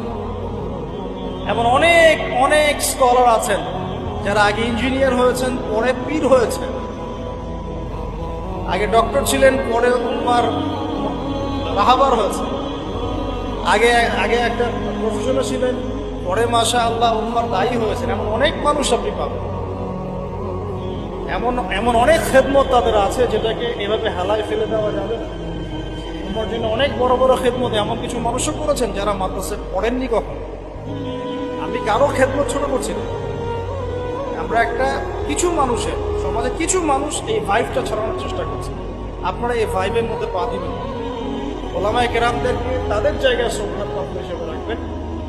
এমন অনেক অনেক স্কলার আছেন যারা আগে ইঞ্জিনিয়ার হয়েছেন, পরে পীর হয়েছেন। আগে ডক্টর ছিলেন, পরে উম্মার রাহাবার হয়েছে। আগে আগে একটা প্রফেশনে ছিলেন, পরে মাশাআল্লাহ উম্মার দায়ী হয়েছেন। এমন অনেক মানুষ আপনি পাবেন। এমন অনেক খেদমত তাদের আছে যেটাকে এভাবে হেলায় ফেলে দেওয়া যাবে না। উম্মার জন্য অনেক বড় বড় খেদমত এমন কিছু মানুষও করেছেন যারা মাদ্রাসায় পড়েননি কখনো। আমি কারো খেদমত ছোট করছি না। আমরা একটা কিছু মানুষের, সমাজে কিছু মানুষ এই ভাইবটা ছড়ানোর চেষ্টা করছে। আপনারা এই ভাইবের মধ্যে পা দিবেন, ওলামায়ে কেরামদেরকে তাদের জায়গায় শ্রদ্ধার পাত্র হিসেবে রাখবেন,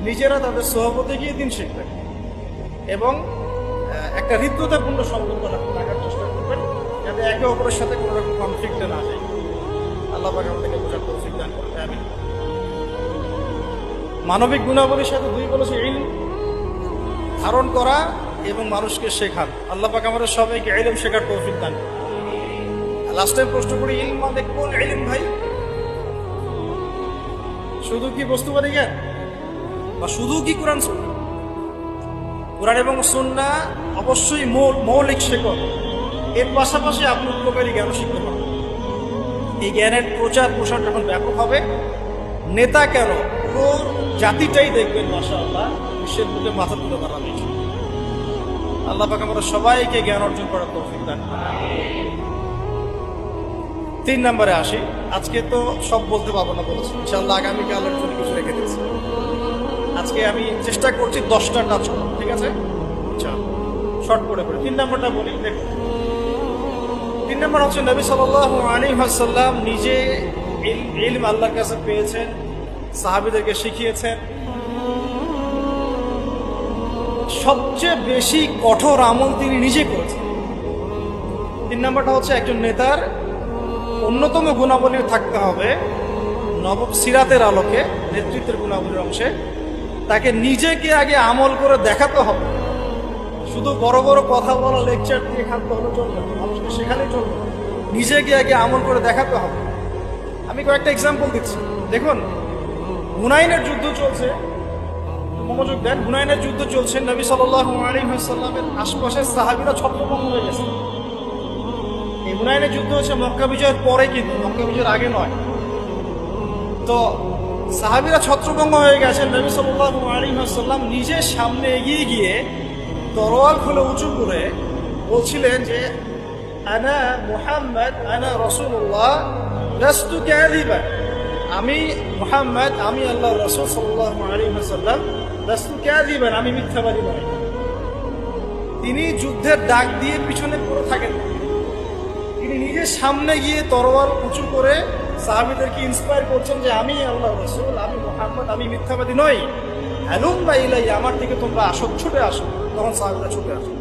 নিজেরা তাদের সহবতে গিয়ে দিন শিখবেন, এবং একটা হৃদ্যতাপূর্ণ সম্পর্ক রাখার চেষ্টা করবেন, যাতে একে অপরের সাথে কোনো রকম কনফ্লিক্টে না যায়। আল্লাহ পাক আমাদেরকে বোঝার তৌফিক দান করবে, আমিন। মানবিক গুণাবলীর সাথে দুই বলেছে, ইলম ধারণ করা এবং মানুষকে শেখান। আল্লাহ পাক আমাদের সবাইকে ইলম শেখার তৌফিক দান করুন। লাস্ট টাইম প্রশ্ন করি, ইলম মানে কোন ইলম ভাই? শুধু কি বস্তুবাদী জ্ঞান, বা শুধু কি কোরআন সুন্নাহ? কোরআন এবং সুন্নাহ অবশ্যই মৌলিক শেখক, এর পাশাপাশি আপনি উপকারী জ্ঞান শিখতে পারবেন। এই জ্ঞানের প্রচার প্রসার যখন ব্যাপক হবে, নেতা কেন পুরো জাতিটাই দেখবেন মাশাআল্লাহ বিশ্বের বুকে মাথা তুলে দাঁড়াবে। আল্লাহ পাক আমরা সবাইকে জ্ঞান অর্জন করার তৌফিক দান করুন। 3 নম্বরে আসি। আজকে তো সব বলতে পারবো না বলেছি, ইনশাআল্লাহ আগামীকালের জন্য কিছু রেখে দিচ্ছি। আজকে আমি চেষ্টা করছি 10টা টাচ করব, ঠিক আছে? আচ্ছা, শর্ট করে 3 নম্বরটা বলি। দেখুন, 3 নম্বর হচ্ছে নবী সাল্লাল্লাহু আলাইহি ওয়াসাল্লাম নিজে ইলম আল্লাহর কাছে পেয়েছেন, সাহাবীদেরকে শিখিয়েছেন। সবচেয়ে বেশি কঠোর আমল তিনি নিজে করেছেন। 3 নম্বরটা হচ্ছে একজন নেতার অন্যতম গুণাবলী থাকতে হবে নবম সিরাতের আলোকে, নেতৃত্বের গুণাবলীর অংশে তাকে নিজেকে আগে আমল করে দেখাতে হবে। শুধু বড় বড় কথা বলা, লেকচার দিয়ে খাতে হলে চলবে না, মানুষকে শেখালেই চলবে না, নিজেকে আগে আমল করে দেখাতে হবে। আমি কয়েকটা এক্সাম্পল দিচ্ছি। দেখুন, হুনাইনের যুদ্ধ চলছে, মনোযোগ দেন, হুনাইনের যুদ্ধ চলছে, নবী সাল্লাল্লাহু আলাইহি ওয়াসাল্লামের আশপাশের সাহাবীরা ছত্রভঙ্গ হয়ে গেছে। এই হুনাইনের যুদ্ধ হচ্ছে মক্কা বিজয়ের পরে, কিন্তু মক্কা বিজয়ের আগে নয়। তো সাহাবীরা ছত্রভঙ্গ হয়ে গেছে, নবী সাল্লাল্লাহু আলাইহি ওয়াসাল্লাম নিজে সামনে এগিয়ে গিয়ে তরোয়াল খুলে উঁচু করে বলছিলেন যে আনা মুহাম্মদ আনা রাসূলুল্লাহ লাস্তু কাযিবা, আমি মুহাম্মদ, আমি আল্লাহর রাসূল সাল্লাল্লাহু আলাইহি ওয়াসাল্লাম, লাস্তু কাযিবান, আমি মিথ্যাবাদী নই। তিনি যুদ্ধের ডাক দিয়ে পিছনে পড়ে থাকেন, তিনি নিজে সামনে গিয়ে তরোয়াল উঁচু করে সাহাবীদেরকে ইন্সপায়ার করছেন যে আমি আল্লাহর রাসূল, আমি মুহাম্মদ, আমি মিথ্যাবাদী নই, হালুম্মা ইলাইয়া, আমার দিকে তোমরা আসো, ছুটে আসো। তখন সাহাবীরা ছুটে আসে।